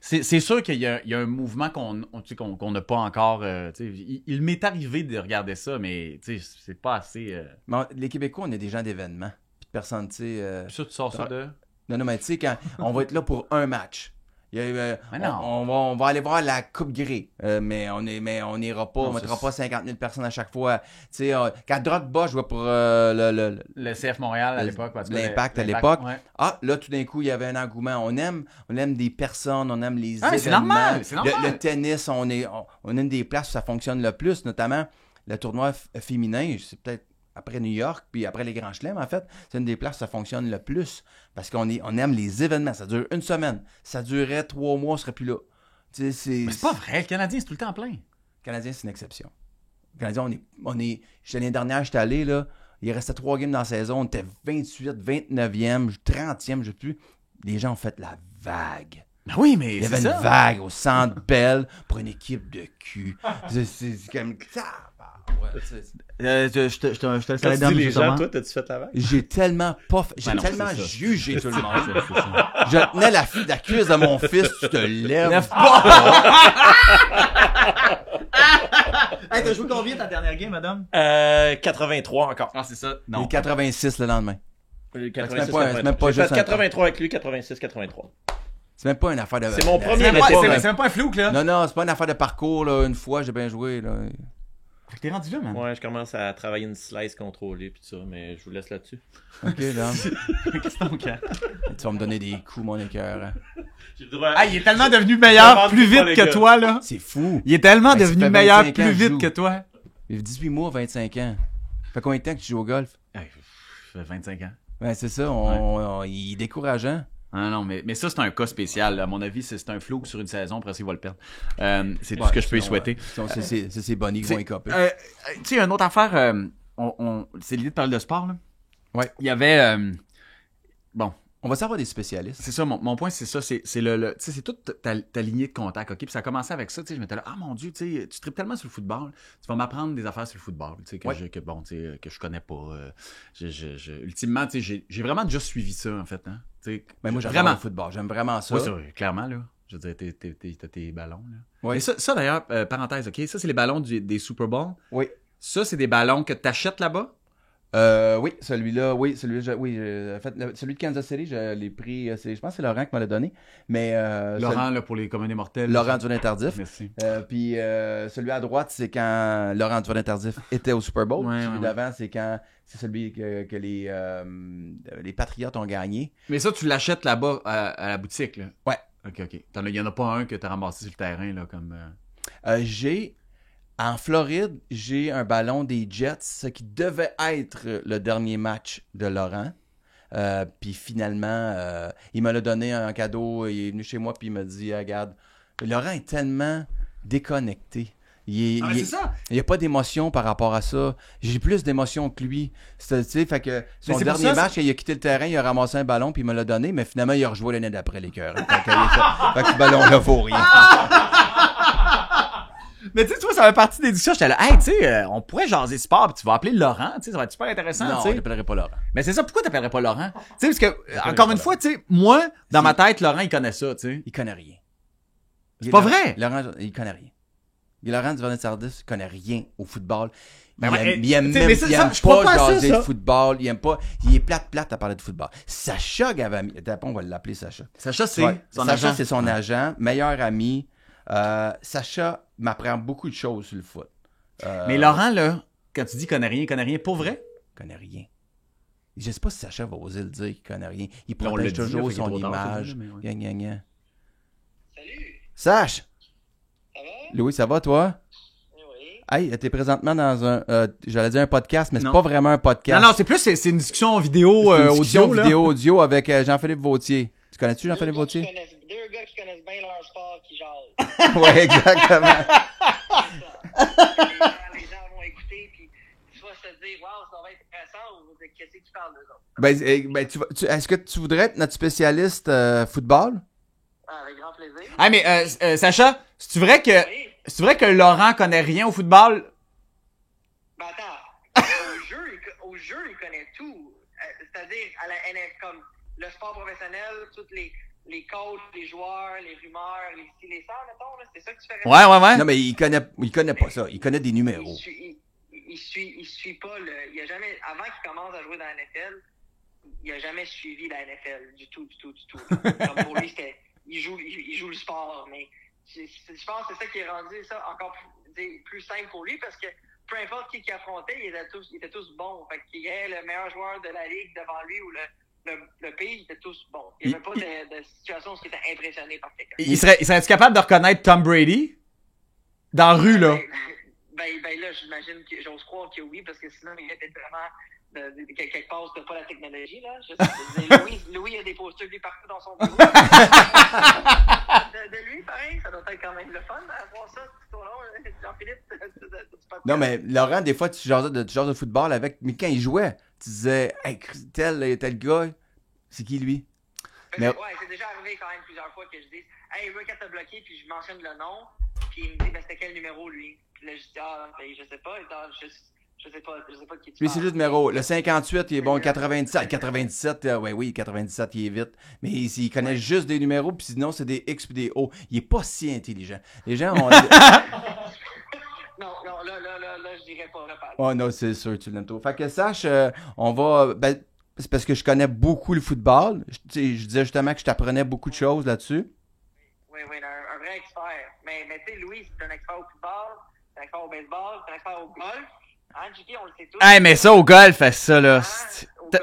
C'est sûr qu'il y a un mouvement qu'on n'a pas encore. Il m'est arrivé de regarder ça, mais c'est pas assez. Les Québécois, on est des gens d'événements. Puis personne, tu sais. Ça, tu sors ça de. Non, mais tu sais, quand on va être là pour un match. On va aller voir la Coupe Grey, mais on n'ira pas, on mettra pas 50 000 personnes à chaque fois. Tu sais, quand Drogba jouait pour le CF Montréal à l'époque, l'Impact à l'époque. Ouais. Ah, là, tout d'un coup, il y avait un engouement. On aime des personnes, on aime les événements. C'est normal, c'est normal. Le tennis, on a une des places où ça fonctionne le plus, notamment le tournoi féminin. C'est peut-être après New York, puis après les Grands Chelems, en fait, c'est une des places où ça fonctionne le plus. Parce qu'on aime les événements. Ça dure une semaine. Ça durerait 3 mois, on serait plus là. Mais c'est pas vrai. Le Canadien, c'est tout le temps plein. Le Canadien, c'est une exception. Le Canadien, l'année dernière, j'étais allé, là, il restait 3 games dans la saison. On était 28, 29e, 30e, je sais plus. Les gens ont fait la vague. Ben oui, mais il y avait une vague au Centre Bell pour une équipe de cul. C'est comme ça. Je te laisse aller dans les gens, toi, t'as-tu fait la vague? J'ai tellement pas J'ai tellement jugé tout le monde. Je tenais la cuisse de mon fils, tu te lèves. Lève pas! Hey, t'as joué combien ta dernière game, madame? 83 encore. Ah, c'est ça. Non. Et 86 le lendemain. 86, c'est même pas j'ai juste fait 83 avec lui, 86, 83. C'est même pas une affaire de... C'est mon premier c'est même pas un flou, là. Non, c'est pas une affaire de parcours, là. Une fois, j'ai bien joué, là. Fait que t'es rendu là, man. Ouais, je commence à travailler une slice contrôlée pis tout ça, mais je vous laisse là-dessus. Ok, là. Qu'est-ce que ton Tu vas me donner des coups, mon écœur. Ah, il est tellement devenu meilleur plus vite que toi, là. C'est fou. Il est tellement devenu meilleur plus vite que toi. Il a 18 mois, 25 ans. Fait combien de temps que tu joues au golf? Ça fait 25 ans. Ouais, c'est ça. Il est décourageant. Ah non, mais ça, c'est un cas spécial. À mon avis, c'est un flou sur une saison. Après ça, il va le perdre. C'est tout ce que je peux y souhaiter. C'est ses bonnies qui vont écoper. Tu sais, une autre affaire, c'est l'idée de parler de sport, là. Ouais. Il y avait... bon. On va savoir des spécialistes. C'est ça, mon point, c'est ça. C'est c'est toute ta lignée de contact, OK? Puis ça a commencé avec ça, tu sais, je m'étais là, ah mon Dieu, tu sais, tu tripes tellement sur le football, tu vas m'apprendre des affaires sur le football, tu sais, que je connais pas. Ultimement, tu sais, j'ai vraiment déjà suivi ça, en fait, hein? Mais moi, j'adore le football, j'aime vraiment ça. Oui, clairement, là. Je veux dire, t'as tes ballons, là. Oui. Et ça d'ailleurs, parenthèse, OK? Ça, c'est les ballons des Super Bowl. Oui. Ça, c'est des ballons que t'achètes là-bas? Oui, celui-là, oui, celui de Kansas City, je l'ai pris, je pense que c'est Laurent qui me l'a donné, mais... Laurent, là, pour les communes mortels. Laurent Duvernay-Tardif. Merci. Puis celui à droite, c'est quand Laurent Duvernay-Tardif était au Super Bowl. Celui d'avant, c'est celui que les Patriotes ont gagné. Mais ça, tu l'achètes là-bas à la boutique, là? Ouais. OK. Il y en a pas un que t'as ramassé sur le terrain, là, comme... En Floride, j'ai un ballon des Jets, ce qui devait être le dernier match de Laurent. Puis finalement, il me l'a donné en cadeau. Il est venu chez moi puis il m'a dit, regarde, Laurent est tellement déconnecté. c'est ça. Il n'y a pas d'émotion par rapport à ça. J'ai plus d'émotion que lui. Fait que son dernier match, il a quitté le terrain, il a ramassé un ballon puis il me l'a donné, mais finalement, il a rejoué l'année d'après les cœurs. Fait que ce ballon-là vaut rien. Mais tu sais, toi, ça fait partie des discussions. J'étais là, hey, tu sais, on pourrait jaser sport, puis tu vas appeler Laurent, tu sais, ça va être super intéressant. Non, t'sais. je l'appellerai pas Laurent. Mais c'est ça, pourquoi t'appellerais pas Laurent? Tu sais, parce que, encore une fois, tu sais, moi, dans ma tête, Laurent, il connaît ça, tu sais. Il connaît rien. C'est pas vrai? Laurent, il connaît rien. Laurent Duvernay-Tardif connaît rien au football. Il aime pas jaser de football. Il aime pas. Il est plate à parler de football. Sacha Gavami. On va l'appeler Sacha. Sacha, c'est son Sacha, agent. c'est son agent, meilleur ami. Sacha m'apprend beaucoup de choses sur le foot. Mais Laurent, là, quand tu dis qu'il connaît rien, pour vrai? Il connaît rien. Je sais pas si Sacha va oser le dire qu'il connaît rien. Il on protège le dit, toujours là, son fait qu'il est trop tard, image. ouais. Gna. Salut! Sach! Ça va? Louis, ça va, toi? Oui. Hey, t'es présentement dans un... j'allais dire un podcast, mais c'est Non. pas vraiment un podcast. Non, c'est une discussion vidéo, C'est une discussion audio, audio avec Jean-Philippe Vautier. Tu connais-tu Jean-Philippe Vautier? Deux gars qui connaissent bien leur sport qui jasent. Ouais, exactement. Les gens vont écouter puis soit se dire wow, ça va être intéressant ou qu'est-ce qu'ils parlent d'eux autres. Est-ce que tu voudrais être notre spécialiste football? Ah, avec grand plaisir. Ah, mais Sacha, c'est vrai que Oui. c'est vrai que Laurent connaît rien au football? Ben attends, au jeu, il connaît tout. C'est-à-dire à la NFL comme le sport professionnel, toutes les coachs, les joueurs, les rumeurs, les ça, mettons, là, c'est ça que tu fais. Ouais. Non, mais il connaît pas ça. Il connaît des numéros. Il suit pas il a jamais, avant qu'il commence à jouer dans la NFL, il a jamais suivi la NFL du tout. Comme pour lui, il joue le sport, mais je pense que c'est ça qui est rendu ça encore plus simple pour lui parce que peu importe qui affrontait, ils étaient tous bons. Fait qu'il y ait le meilleur joueur de la ligue devant lui ou le pays, ils étaient tous bons. Il n'y avait pas de situation où il était impressionné par quelqu'un. Il serait-tu capable de reconnaître Tom Brady? Dans la rue, là? Ben là, j'imagine que j'ose croire que oui, parce que sinon, il était vraiment quelque part où c'était pas la technologie, là. Louis a des posters de lui partout dans son bureau. de lui, pareil, ça doit être quand même le fun à voir ça tout au long. Jean-Philippe, non, mais Laurent, des fois, tu jases de football avec, mais quand il jouait, tu disais, hey, tel gars, c'est qui lui? Mais... Ouais, c'est déjà arrivé quand même plusieurs fois que je dis, hey, Rick t'a bloqué, puis je mentionne le nom, puis il me dit, ben, c'était quel numéro, lui? Puis là, je dis, ben, je sais pas, je sais pas de qui tu lui, parles. c'est juste numéro. Le 58, il est bon. 97, oui, 97, il est vite. Mais il connaît juste des numéros, puis sinon, c'est des X puis des O. Il est pas si intelligent. Les gens ont... Non, là, je dirais pas. Oh non, c'est sûr, tu l'aimes trop. Fait que sache, on va... Ben, c'est parce que je connais beaucoup le football. Je disais justement que je t'apprenais beaucoup de choses là-dessus. Oui, un vrai expert. Mais tu sais, Louis, c'est un expert au football, c'est un expert au baseball, c'est un expert au golf. Hein, JP, on le sait tous. Hey, mais ça, au golf, fait ça, là. Au golf,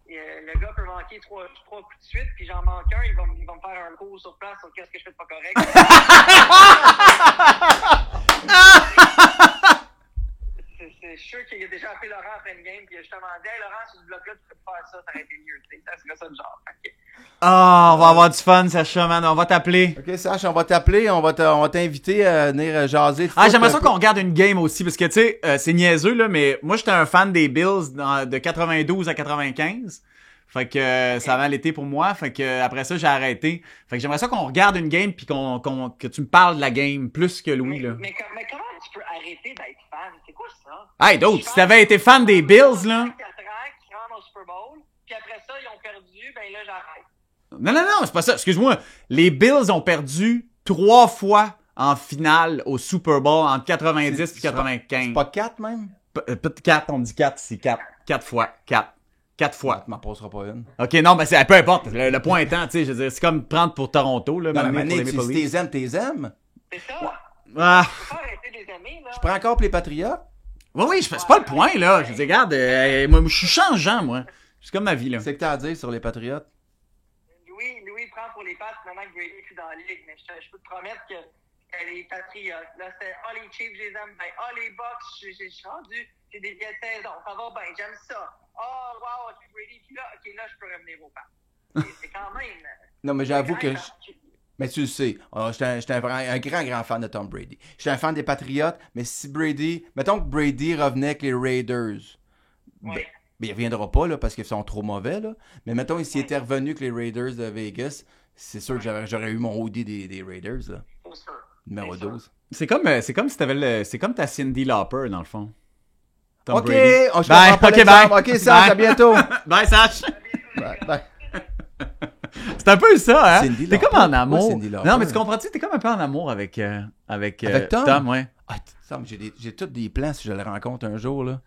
le gars peut manquer trois coups de suite, puis j'en manque un, il va me faire un cours sur place sur qu'est-ce que je fais de pas correct. C'est sûr qu'il a déjà appelé Laurent après une game, puis il a justement dit, hey Laurent, sur ce bloc-là, tu peux faire ça, ça aurait été mieux. Ça serait ça le genre. Okay. On va avoir du fun, Sacha, man. On va t'appeler. Ok, Sacha, on va t'appeler, on va t'inviter à venir jaser. J'aimerais ça qu'on regarde une game aussi, parce que, tu sais, c'est niaiseux, là, mais moi, j'étais un fan des Bills de 92 à 95. Fait que ça avait l'été pour moi. Fait que après ça, j'ai arrêté. Fait que j'aimerais ça qu'on regarde une game puis que tu me parles de la game plus que Louis, là. Mais comment tu peux arrêter d'être fan? C'est quoi ça? Hey, d'autres, si t'avais été fan des Bills, là... 4 ans, qui rentrent au Super Bowl, puis après ça, ils ont perdu, ben là, j'arrête. Non, c'est pas ça. Excuse-moi. Les Bills ont perdu 3 fois en finale au Super Bowl entre 90 et 95. C'est pas 4 même? Peut-être 4, on dit 4, c'est 4. 4 fois. 4 fois. Tu m'en passeras pas une. Ok, non, mais peu importe. Le point étant, tu sais, je veux dire, c'est comme prendre pour Toronto, là. Non, mais si t'es aimes. C'est ça. Ouais. Tu peux pas arrêter de les aimer, là. Je prends encore pour les Patriotes. Oui, c'est pas le point, là. Je dis, regarde, moi, je suis changeant, moi. C'est comme ma vie, là. C'est que t'as à dire sur les Patriotes. Louis prend pour les Pats maintenant que Brady est plus dans la ligue, mais je peux te promettre que les Patriotes, là, c'était, les Chiefs, je les aime bien. Les Bucks, je suis rendu, c'est des vieilles saisons, ça va bien, j'aime ça. Wow, c'est Brady, puis là, ok, là, je peux revenir au Pats. C'est quand même... Non, mais j'avoue que... Mais tu le sais, j'étais un grand fan de Tom Brady. J'étais un fan des Patriotes, mais si Brady... Mettons que Brady revenait avec les Raiders. Oui. Ben, il reviendra pas, là, parce qu'ils sont trop mauvais, là. Mais mettons, s'il était revenu avec les Raiders de Vegas, c'est sûr que j'aurais eu mon hoodie des Raiders, là. C'est sûr. Numéro 12. C'est comme si t'avais c'est comme ta Cyndi Lauper, dans le fond. Tom OK, Brady. je comprends pas l'exemple. OK, Sacha, à bientôt. Bye, Sacha. Bye. C'est un peu ça, hein? Cyndi T'es Lauper. comme en amour. Pourquoi Cyndi Lauper? Non, mais tu comprends-tu? T'es comme un peu en amour avec Tom? ouais. Ah, j'ai tous des plans si je le rencontre un jour, là.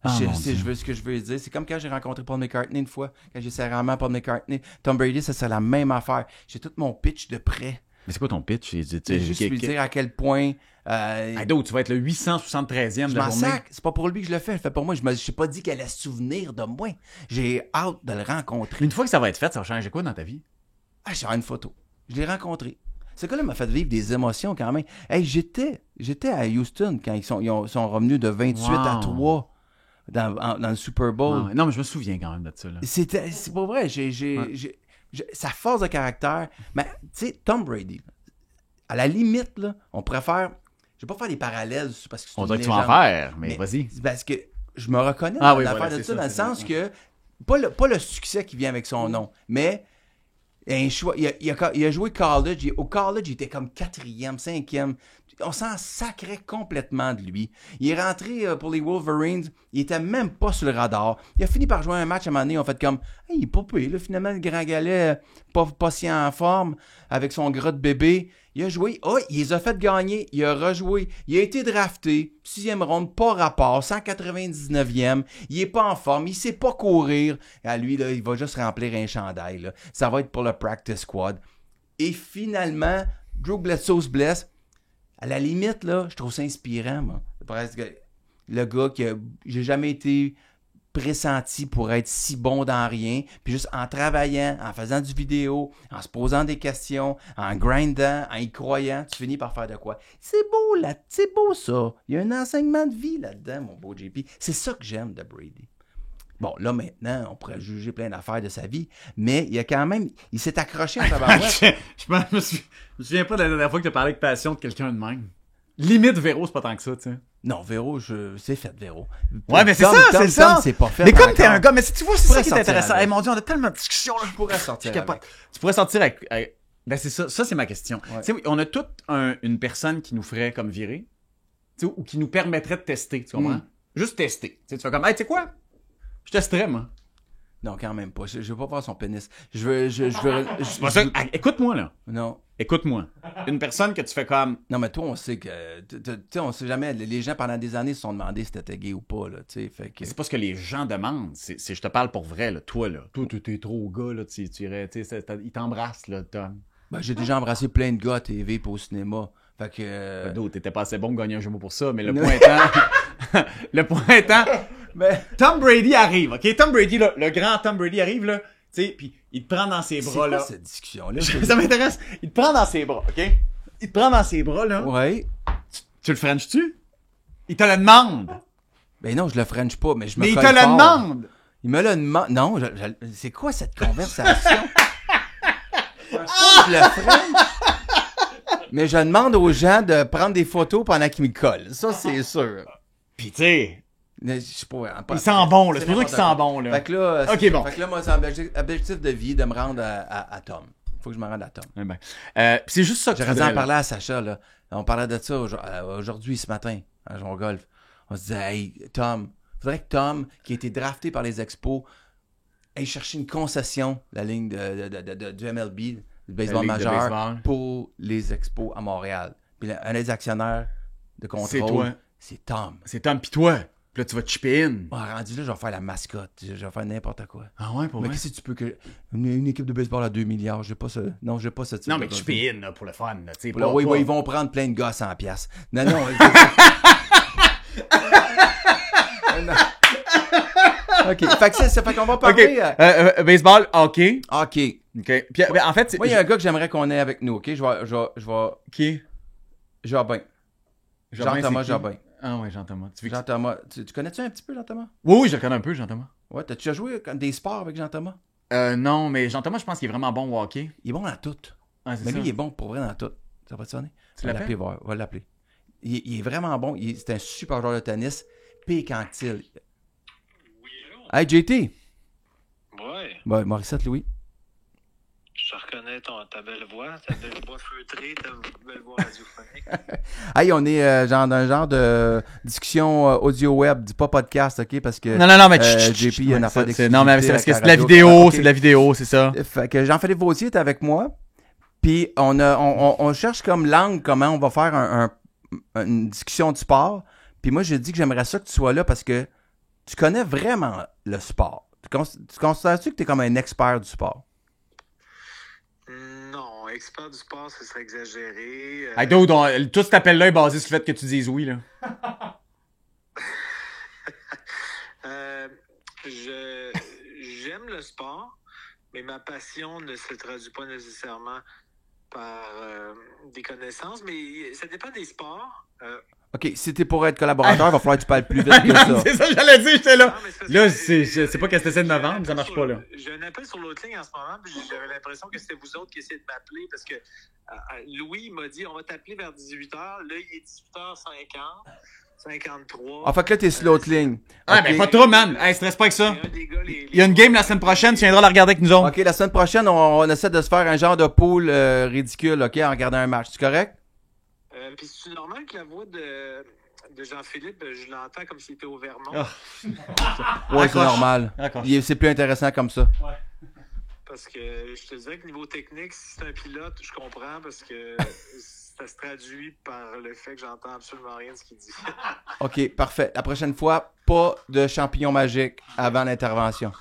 Ah, Ce que je veux dire. C'est comme quand j'ai rencontré Paul McCartney une fois, quand j'ai serré la main à Paul McCartney. Tom Brady, ça c'est la même affaire. J'ai tout mon pitch de près. Mais c'est quoi ton pitch? C'est juste lui dire à quel point... Hey, tu vas être le 873e de la m'en journée. sac. C'est pas pour lui que je le fais. Je le fais pour moi. Je me suis pas dit qu'elle allait se souvenir de moi. J'ai hâte de le rencontrer. Une fois que ça va être fait, ça va changer quoi dans ta vie? J'ai une photo. Je l'ai rencontré. Ce gars-là m'a fait vivre des émotions quand même. Hey, j'étais à Houston quand ils sont revenus de 28 à 3 dans le Super Bowl. Non, mais je me souviens quand même de ça. Là. C'est pas vrai. Sa force de caractère. Mais, tu sais, Tom Brady, à la limite, là, on préfère... Je vais pas faire des parallèles parce que c'est on une dirait que tu vas en légende. faire, mais vas-y. C'est parce que je me reconnais Ah dans oui, l'affaire voilà, de c'est ça, ça, dans le c'est sens ça. que... Pas le succès qui vient avec son nom, mais... Un choix, il a joué college. Au college, il était comme 4e, 5e. On s'en sacrait complètement de lui. Il est rentré pour les Wolverines, il était même pas sur le radar. Il a fini par jouer un match à un moment donné, on fait comme hey, il est pas payé, là, finalement, le grand galet, pas si en forme, avec son gras de bébé. Il a joué, il les a fait gagner, il a rejoué, il a été drafté, 6e ronde, pas rapport, 199e, il est pas en forme, il sait pas courir. À lui, là, il va juste remplir un chandail, là. Ça va être pour le practice squad. Et finalement, Drew Bledsoe se blesse. À la limite, là, je trouve ça inspirant, moi. Presque le gars j'ai jamais été pressenti pour être si bon dans rien, puis juste en travaillant, en faisant du vidéo, en se posant des questions, en grindant, en y croyant, tu finis par faire de quoi? C'est beau, là, c'est beau ça. Il y a un enseignement de vie là-dedans, mon beau JP. C'est ça que j'aime de Brady. Bon, là, maintenant, on pourrait juger plein d'affaires de sa vie, mais il y a quand même... Il s'est accroché en tabarouette. Je me souviens pas de la dernière fois que tu as parlé avec passion de quelqu'un de même. Limite, Véro, c'est pas tant que ça, tu sais. Non, Véro, c'est fait, Véro. Ouais, mais c'est ça, c'est ça. Tom, c'est pas fait. Mais comme t'es un gars, mais si tu vois, c'est ça qui est intéressant. Avec. Hey, mon Dieu, on a tellement de discussions, là. Je pourrais sortir avec. Tu pourrais sortir avec... Ben, c'est ça. Ça, c'est ma question. Ouais. Tu sais, on a toute une personne qui nous ferait comme virer, tu sais, ou qui nous permettrait de tester, tu comprends? Juste tester. Tu sais, tu fais comme, hey, tu sais quoi? Je testerais, moi. Non, quand même pas. Je veux pas voir son pénis. Je veux... C'est pas ça. Écoute-moi, là. Non. Écoute-moi. Une personne que tu fais comme... Non, mais toi, on sait que... Tu sais, on sait jamais... Les gens, pendant des années, se sont demandé si t'étais gay ou pas, là, tu sais, fait que... C'est pas ce que les gens demandent. Je te parle pour vrai, là. Toi, là. Toi, t'es trop gars, là. Tu irais... Tu sais, il t'embrasse, là, Tom. Ben, j'ai déjà embrassé plein de gars à TV et au cinéma. Fait que... T'étais pas assez bon pour gagner un jumeau pour ça, mais le point étant... le point étant... Mais... Tom Brady arrive, OK? Tom Brady, là, le grand Tom Brady arrive, là, tu sais, puis il te prend dans ses bras, là. C'est quoi cette discussion-là? Ça m'intéresse. Il te prend dans ses bras, OK? Il te prend dans ses bras, là. Ouais. Tu le Frenches-tu? Il te le demande. Ben non, je le French pas, mais je me Mais il colle te le fort. demande. Il me le demande. Non, c'est quoi cette conversation? Je pense pas que je le French. Mais je demande aux gens de prendre des photos pendant qu'ils me collent. Ça, c'est sûr. Pis tu sais... Je sais pas. Il sent bon, là. C'est pour ça qu'il sent bon, là. Fait que là, OK, bon. Fait que là, moi, c'est un objectif de vie de me rendre à Tom. Faut que je me rende à Tom. Eh ben. C'est juste ça que J'aurais dû en parler à Sacha, là. On parlait de ça aujourd'hui, ce matin, à Joueur Golf. On se disait, hey, Tom, faudrait que Tom, qui a été drafté par les Expos, aille chercher une concession, la ligne du MLB, du baseball majeur, pour les Expos à Montréal. Puis un des actionnaires de contrôle, c'est Tom. C'est Tom, pis toi. Puis là, tu vas te chipper in. Rendu là, je vais faire la mascotte. Je vais faire n'importe quoi. Ah ouais, pour mais vrai? qu'est-ce que tu peux que... Une équipe de baseball à 2 milliards, j'ai pas ça. Non, j'ai pas ce type. Non, mais chipper in, là, pour le fun, là, tu sais. Oui, ils vont prendre plein de gars à 100 piastres. Non. OK. Fait qu'on va parler... Baseball, hockey. OK. OK. Puis, en fait... Moi, il y a un gars que j'aimerais qu'on ait avec nous, OK? Je vais... Qui? Jobin. Jean-Thomas Jobin. Ah ouais, Jean-Thomas. Jean-Thomas. Tu connais-tu un petit peu Jean-Thomas? Oui, je le connais un peu, Jean-Thomas. Ouais, t'as-tu déjà joué des sports avec Jean-Thomas? Non, mais Jean-Thomas, je pense qu'il est vraiment bon au hockey. Il est bon dans tout. Ah, mais lui, il est bon pour vrai dans tout. Ça va te sonner? Tu l'appelles? On va l'appeler. Il est vraiment bon. C'est un super joueur de tennis. Pécantil. Oui, allô? Hey, JT. Ouais. Morissette, Louis. Je reconnais ta belle voix feutrée, ta belle voix radiophonique. Hey, on est dans un genre de discussion audio web, dis pas podcast, OK? Parce que non, mais JP, il y a une affaire d'exclusivité. Non, mais c'est parce que avec c'est de la radio. vidéo, Okay. c'est de la vidéo, c'est ça. Fait que Jean-Philippe Vautier est avec moi. Puis on cherche comme langue comment on va faire une discussion de sport. Puis moi, j'ai dit que j'aimerais ça que tu sois là parce que tu connais vraiment le sport. Tu considères-tu que tu es comme un expert du sport? Non, expert du sport, ce serait exagéré. Hey, dude, tout cet appel-là est basé sur le fait que tu dises oui, là. J'aime le sport, mais ma passion ne se traduit pas nécessairement par des connaissances, mais ça dépend des sports. OK, si t'es pour être collaborateur, il va falloir que tu parles plus vite que ça. C'est ça, j'allais dire, j'étais là. Non, mais Là, je sais pas qu'est-ce que t'essaies de me vendre, mais ça marche pas, là. J'ai un appel sur l'autre ligne en ce moment, puis j'avais l'impression que c'était vous autres qui essayez de m'appeler, parce que Louis m'a dit, on va t'appeler vers 18h. Là, il est 18h50, 53. Ah, fait que là, t'es sur l'autre ligne. Ah, OK. ben, pas trop, man. Hey, stresse pas avec ça. C'est un des gars, Il y a une game la semaine prochaine, tu viendras la regarder avec nous autres. OK, la semaine prochaine, on essaie de se faire un genre de pool ridicule, OK, en regardant un match. C'est correct? Puis c'est normal que la voix de Jean-Philippe, je l'entends comme s'il était au Vermont. Ouais, c'est normal. C'est plus intéressant comme ça. Parce que je te dirais que niveau technique, si c'est un pilote, je comprends parce que ça se traduit par le fait que j'entends absolument rien de ce qu'il dit. OK, parfait. La prochaine fois, pas de champignons magiques avant l'intervention.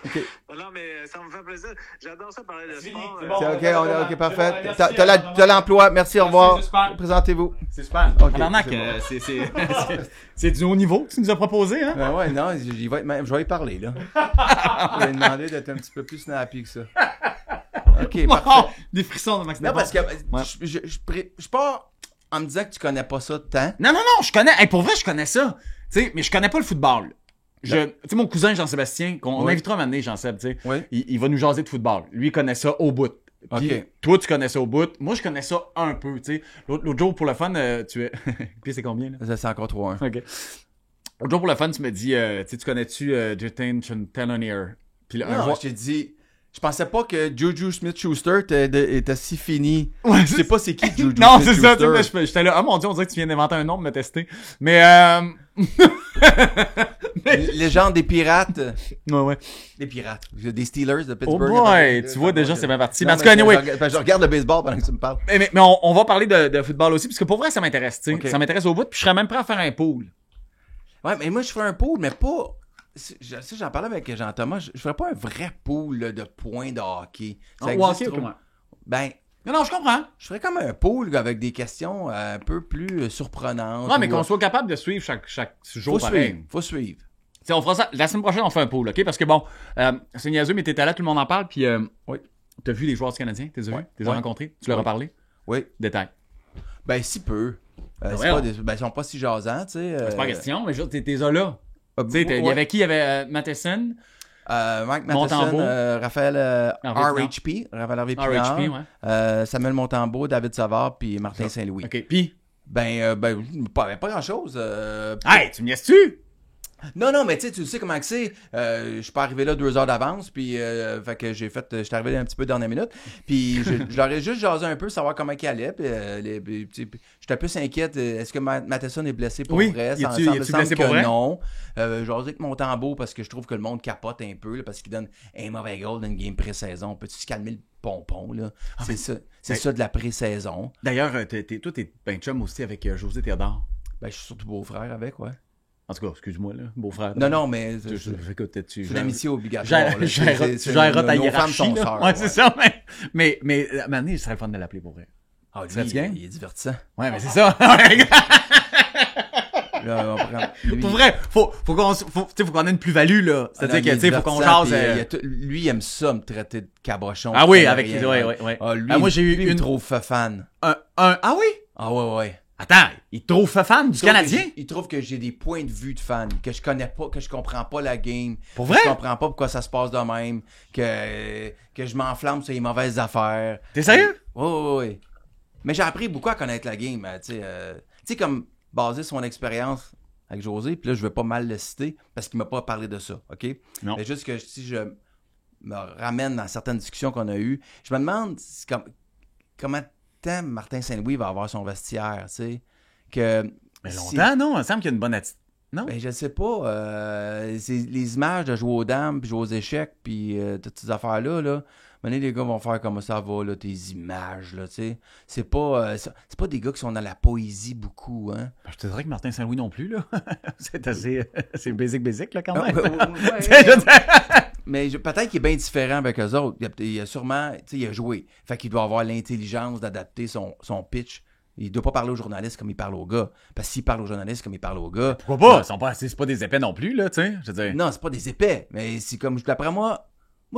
OK. Non, mais ça me fait plaisir. J'adore ça parler de sport. C'est OK, OK, parfait. T'as l'emploi. Merci, au revoir. Présentez-vous. C'est super. OK, Tabarnak, c'est c'est du haut niveau que tu nous as proposé, hein? Ben ouais, non, je vais y parler, là. Je vais lui demander d'être un petit peu plus snappy que ça. OK, parfait. Des frissons de Max Non, Desbordes. parce que je suis pas en me disant que tu connais pas ça tant. Non, je connais. Hey, pour vrai, je connais ça. Tu sais, mais je connais pas le football. Tu sais, mon cousin Jean-Sébastien, qu'on invitera à m'amener, Jean-Seb, tu sais, il va nous jaser de football. Lui, il connaît ça au bout. Puis, toi, tu connais ça au bout. Moi, je connais ça un peu, tu sais. L'autre jour, pour le fun, tu es... Puis c'est combien, là? C'est encore 3-1. OK. L'autre jour, pour le fun, tu me dis, tu connais-tu Justin Telonier? Puis là, Non, je t'ai dit... Je pensais pas que Juju Smith-Schuster était si fini. Ouais, je sais pas c'est qui Juju non, c'est ça. Smith-Schuster. J'étais là, oh mon Dieu, on dirait que tu viens d'inventer un nom, de me tester. Mais Légende des pirates. Ouais. Des pirates. Des Steelers de Oh Pittsburgh. boy, tu vois déjà, c'est bien parti. Mais en tout cas, anyway. anyway. Je regarde le baseball pendant que tu me parles. Mais on va parler de football aussi, parce que pour vrai, ça m'intéresse, tu sais. Okay. Ça m'intéresse au bout, puis je serais même prêt à faire un pool. Ouais, mais moi, je ferais un pool, mais pas... J'en parlais avec Jean-Thomas, je ferais pas un vrai pool là, de points de hockey. Ça existe trop. Ben... Non, je comprends. Je ferais comme un pool avec des questions un peu plus surprenantes. Ouais, mais qu'on soit capable de suivre chaque jour pareil. Faut suivre. T'sais, on fera ça. La semaine prochaine, on fait un pool, OK? Parce que bon, c'est niaiseux, mais t'étais là, tout le monde en parle, puis oui. T'as vu les joueurs du Canadien? T'es vu? T'es rencontrés? Tu leur as parlé? Oui. Détail. Ben, si peu. Ils sont pas si jasants, tu sais. C'est pas question, mais t'es là. Tu sais, il y avait qui? Il y avait Matheson. Mike Matheson, Raphaël RHP, Samuel Montembeault, David Savard, puis Martin Saint-Louis. OK, puis? Pas grand-chose. Hey, tu me niaises-tu? Non, mais tu sais comment que c'est. Je suis pas arrivé là 2 heures d'avance, puis fait que j'étais arrivé un petit peu dernière minute, puis je leur ai juste jasé un peu, savoir comment il allait, puis j'étais plus inquiète. Est-ce que Matheson est blessé pour vrai? Ça semble blessé pour vrai? Non. Jasé avec Montembeault parce que je trouve que le monde capote un peu, là, parce qu'il donne un mauvais goal dans une game pré-saison. Peux-tu se calmer le pompon, là? C'est ça de la pré-saison. D'ailleurs, toi, t'es ben chum aussi avec José Théodore. Ben, je suis surtout beau-frère avec, ouais. En tout cas, excuse-moi, là, beau-frère. Non, mais... C'est une amitié obligatoire. Tu géreras ta hiérarchie. Nos femmes sont sœurs. Ouais, c'est ça, mais à un moment donné, il serait le fun de l'appeler pour vrai. Ah, lui, il est divertissant. Ouais, mais c'est ça. Là, pour vrai, faut qu'on ait une plus-value, là. C'est-à-dire que, tu sais, faut qu'on jase. Lui, il aime ça, me traiter de cabochon. Ah oui, avec les... Ouais. Lui, moi, j'ai eu une trop fan. Ah oui? Ah ouais. Attends, il te trouve fan du Canadien? Il trouve que j'ai des points de vue de fan, que je connais pas, que je comprends pas la game. Pour vrai? Je comprends pas pourquoi ça se passe de même, que je m'enflamme sur les mauvaises affaires. T'es sérieux? Oui. Mais j'ai appris beaucoup à connaître la game, tu sais, comme basé sur mon expérience avec José, puis là, je vais pas mal le citer, parce qu'il m'a pas parlé de ça, OK? Non. Mais juste que si je me ramène dans certaines discussions qu'on a eues, je me demande comment Martin Saint-Louis va avoir son vestiaire, tu sais, que... Mais longtemps, non? Il me semble qu'il y a une bonne attitude. Non? Ben, je sais pas. C'est les images de jouer aux dames, puis jouer aux échecs, puis toutes ces affaires-là, là. Maintenant, les gars vont faire comme ça va, là, tes images, là, tu sais. C'est pas des gars qui sont dans la poésie beaucoup, hein. Ben, je te dirais que Martin Saint-Louis non plus, là. C'est assez... c'est basic, là, quand même. Mais peut-être qu'il est bien différent avec eux autres. Il a sûrement... Tu sais, il a joué. Fait qu'il doit avoir l'intelligence d'adapter son pitch. Il doit pas parler aux journalistes comme il parle aux gars. Parce que s'il parle aux journalistes comme il parle aux gars... Pourquoi pas? C'est pas des épais non plus, là, tu sais. Je veux dire... Non, c'est pas des épais. Mais c'est comme... D'après moi,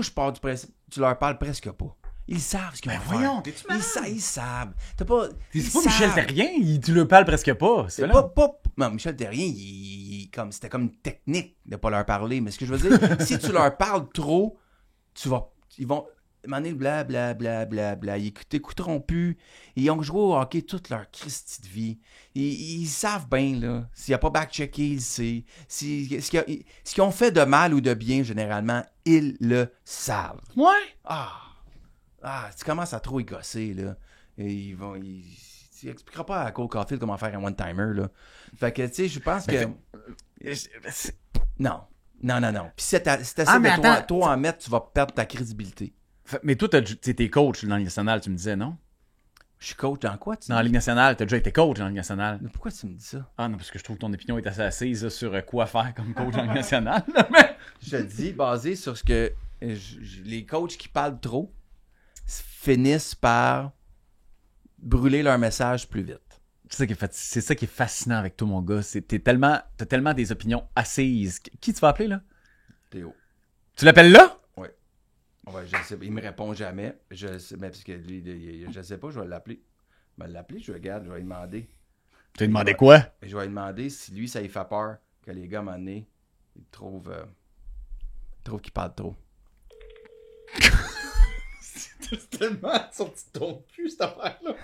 je pars du principe... Tu leur parles presque pas. Ils savent ce qu'ils vont faire. Voyons, t'es-tu malade? Ils savent. C'est pas Michel Terrien, tu leur parles presque pas. C'est pas... Non, Michel Terrien, c'était comme une technique de pas leur parler. Mais ce que je veux dire, si tu leur parles trop, ils vont... Mané le blablabla. Ils t'écouteront plus. Ils ont joué au hockey toute leur Christie de vie. Ils savent bien, là. S'il n'y a pas back-checké, ils savent. Ce qu'ils ont fait de mal ou de bien, généralement, ils le savent. Ouais. Tu commences à trop y gosser, là. Et il expliquera pas à Cole Caulfield comment faire un one-timer, là. Fait que, tu sais, je pense que... Non. Puis si t'essaies de toi en mettre, tu vas perdre ta crédibilité. Mais toi, t'es coach dans la Ligue nationale, tu me disais, non? Je suis coach dans quoi, tu Dans la Ligue nationale, t'as déjà été coach dans la Ligue nationale. Mais pourquoi tu me dis ça? Ah non, parce que je trouve que ton opinion est assez assise là, sur quoi faire comme coach dans la Ligue nationale. Mais... Je te dis, basé sur ce que les coachs qui parlent trop finissent par brûler leur message plus vite. C'est ça qui est fascinant avec toi, mon gars. T'as tellement des opinions assises. Qui tu vas appeler, là? Théo. Tu l'appelles là? Oui. Ouais, je sais, il me répond jamais. Je sais, mais parce que lui, je sais pas, je vais l'appeler. Je vais l'appeler, je vais lui demander. Tu lui demandé quoi? Je vais lui demander si lui, ça lui fait peur que les gars, à un moment donné, ils trouvent qu'il parle trop. C'est tellement sorti de ton cul, cette affaire-là.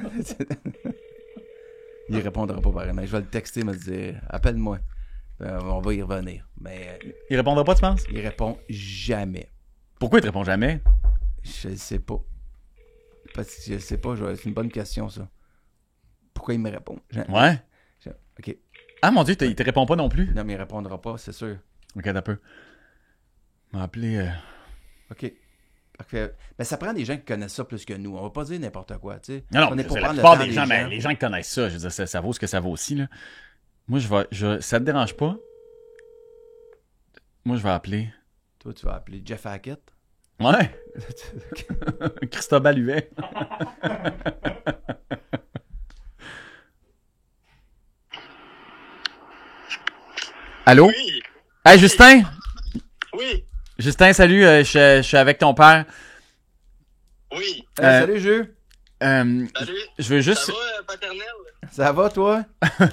Il répondra pas pareil, mais je vais le texter, me dire appelle-moi. On va y revenir. Mais il répondra pas, tu penses? Il répond jamais. Pourquoi il te répond jamais? Je sais pas. Parce que je sais pas, c'est une bonne question, ça. Pourquoi il me répond? Ouais. OK. Ah mon Dieu, il te répond pas non plus? Non, mais il répondra pas, c'est sûr. OK, t'as peu. Il m'a appelé... OK. Parfait. Mais ça prend des gens qui connaissent ça plus que nous. On va pas dire n'importe quoi, tu sais. Non, on est pour la prendre plupart le temps des gens, mais les gens qui connaissent ça, je veux dire, ça vaut ce que ça vaut aussi, là. Moi, ça te dérange pas? Moi, je vais appeler... Toi, tu vas appeler Jeff Hackett? Ouais. Cristobal Huet. Allô? Oui. Hey, Justin? Oui. Justin, salut, je suis avec ton père. Oui. Salut, Jeu. Salut. Je veux juste... Ça va, paternel? Ça va, toi? Ça va.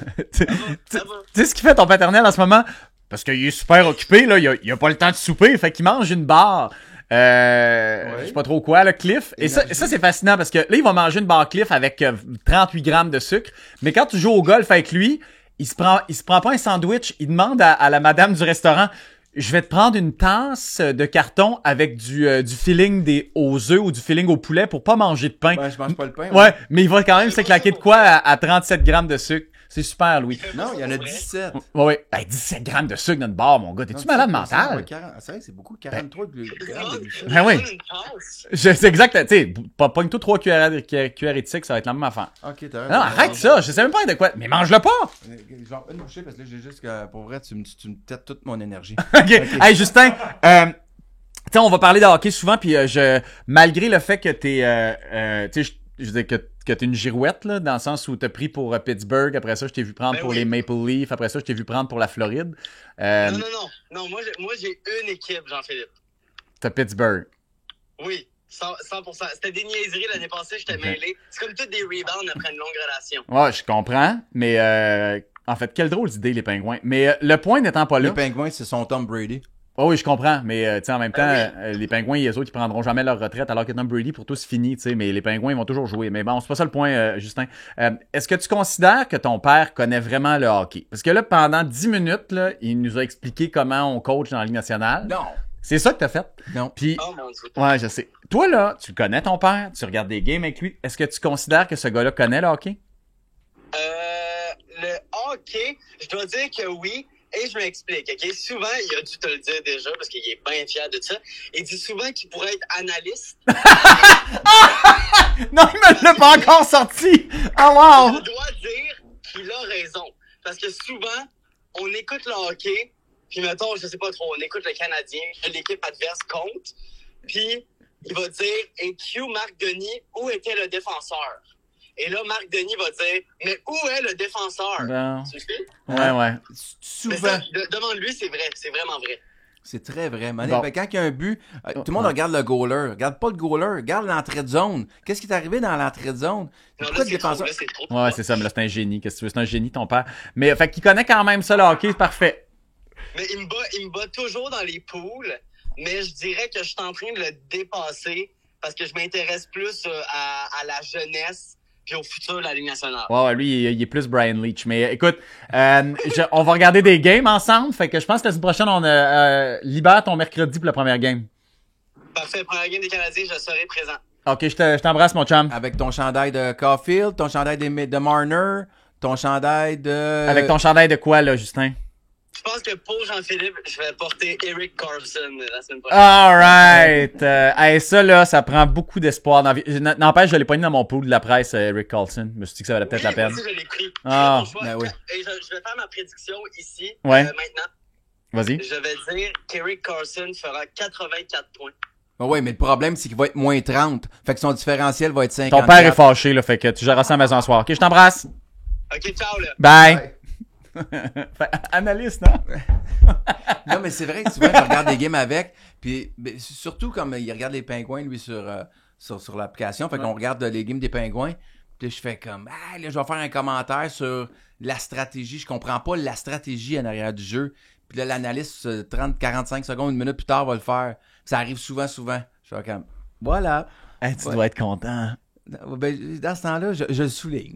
Tu sais ce qu'il fait ton paternel en ce moment? Parce qu'il est super occupé, là, il a pas le temps de souper, fait qu'il mange une barre. Je sais pas trop quoi, là, Cliff. Et ça c'est fascinant parce que là, il va manger une barre Cliff avec 38 grammes de sucre. Mais quand tu joues au golf avec lui, il se prend pas un sandwich. Il demande à la madame du restaurant, je vais te prendre une tasse de carton avec du filling aux œufs ou du filling au poulet pour pas manger de pain. Ben, je mange pas le pain. Ouais, mais il va quand même se claquer de quoi à 37 grammes de sucre. C'est super, Louis. Non, il y en a 17. Ouais. Hey, 17 grammes de sucre dans une barre, mon gars. T'es-tu malade mental? C'est vrai, c'est beaucoup. 43 grammes de glucides. Ben oui. C'est exact. Tu sais, pogne-toi 3 cuillères de sucre, ça va être la même affaire. Ok, t'as raison. Non, arrête ça. Je sais même pas de quoi. Mais mange-le pas. Genre, une bouchée, parce que là, j'ai juste que, pour vrai, tu me têtes toute mon énergie. OK. Hey, Justin, tu sais, on va parler de hockey souvent, puis malgré le fait que t'es, tu sais, je veux dire que t'es une girouette, là, dans le sens où t'as pris pour Pittsburgh, après ça, je t'ai vu prendre pour les Maple Leafs, après ça, je t'ai vu prendre pour la Floride. Non, moi j'ai une équipe, Jean-Philippe. T'as Pittsburgh. Oui, 100%. C'était des niaiseries l'année passée, j'étais mêlé. C'est comme toutes des rebounds après une longue relation. Ouais, je comprends, mais en fait, quelle drôle d'idée, les Pingouins. Mais le point n'étant pas là... Les Pingouins, c'est son Tom Brady. Oh oui, je comprends, mais tu sais, en même temps, les Pingouins, eux autres, ils prendront jamais leur retraite, alors que Tom Brady, pour tous, fini, tu sais, mais les Pingouins, ils vont toujours jouer. Mais bon, c'est pas ça le point, Justin. Est-ce que tu considères que ton père connaît vraiment le hockey? Parce que là, pendant 10 minutes, là, il nous a expliqué comment on coach dans la Ligue nationale. Non. C'est ça que t'as fait? Non. Puis, Oh mon Dieu. ouais, je sais. Toi, là, tu connais ton père, tu regardes des games avec lui. Est-ce que tu considères que ce gars-là connaît le hockey? Le hockey, je dois dire que oui. Et je m'explique, OK? Souvent, il a dû te le dire déjà, parce qu'il est bien fier de ça. Il dit souvent qu'il pourrait être analyste. Non, il me l'a pas encore sorti! Oh wow! Je dois dire qu'il a raison. Parce que souvent, on écoute le hockey, puis mettons, je sais pas trop, on écoute le Canadien, l'équipe adverse compte, puis il va dire « Et Q, Marc Denis, où était le défenseur? » Et là, Marc Denis va dire « Mais où est le défenseur? Bon. » Tu sais? Ouais. Souvent. Mais ça, demande-lui, c'est vrai. C'est vraiment vrai. C'est très vrai. Man. Bon. Ben, quand il y a un but, tout le monde regarde le goaler. Regarde pas le goaler, regarde l'entrée de zone. Qu'est-ce qui est arrivé dans l'entrée de zone? Non, Pourquoi là, le c'est trop. défenseur... Là, c'est trop. Ouais, c'est ça, mais là, c'est un génie. Qu'est-ce que tu veux? C'est un génie, ton père. Mais, fait qu'il connaît quand même ça, le hockey, c'est parfait. Mais il me bat toujours dans les poules, mais je dirais que je suis en train de le dépasser parce que je m'intéresse plus à la jeunesse puis au futur de la Ligue nationale. Ouais, lui, il est plus Brian Leach. Mais écoute, on va regarder des games ensemble. Fait que je pense que la semaine prochaine, on libère ton mercredi pour la première game. Parfait. Première game des Canadiens, je serai présent. OK, je t'embrasse, mon chum. Avec ton chandail de Caulfield, ton chandail de Marner, ton chandail de... Avec ton chandail de quoi, là, Justin? Je pense que pour Jean-Philippe, je vais porter Eric Carlson la semaine prochaine. All right. Hey, ça, là, ça prend beaucoup d'espoir. N'empêche, je l'ai pas mis dans mon pool de la presse, Eric Carlson. Je me suis dit que ça valait peut-être la peine. Moi aussi, je l'ai pris. Ah, ben oui. Et je vais faire ma prédiction ici, Ouais. maintenant. Vas-y. Je vais dire qu'Eric Carlson fera 84 points. Ben oui, mais le problème, c'est qu'il va être moins 30. Fait que son différentiel va être 50. Ton père est fâché, là, fait que tu géreras ça à la maison ce soir. OK, je t'embrasse. OK, ciao, là. Bye. Analyste, non? Non, mais c'est vrai que souvent, je regarde des games avec, puis surtout comme il regarde les Pingouins, lui, sur l'application. Fait qu'on regarde les games des Pingouins, puis je fais comme, ah, là, je vais faire un commentaire sur la stratégie. Je comprends pas la stratégie en arrière du jeu. Puis là, l'analyste, 30, 45 secondes, une minute plus tard, va le faire. Ça arrive souvent. Je fais comme, voilà. Hey, tu dois être content. Ben, dans ce temps-là, je le souligne.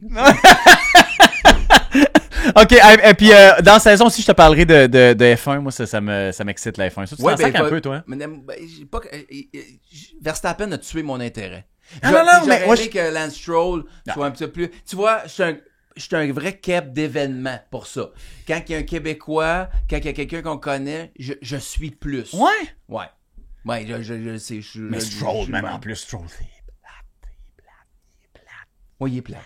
OK, et puis dans la saison aussi, je te parlerai de F1. Moi, ça m'excite, la F1. Ça, tu t'en sacs un peu, toi? Mais, Verstappen a tué mon intérêt. Non, mais moi, que Lance Stroll soit un petit peu plus... Tu vois, je suis un vrai keb d'événement pour ça. Quand il y a un Québécois, quand il y a quelqu'un qu'on connaît, je suis plus. Ouais? Ouais. Ouais, je sais. Mais Stroll, même en plus, Stroll, c'est plate. Oui, il est plate.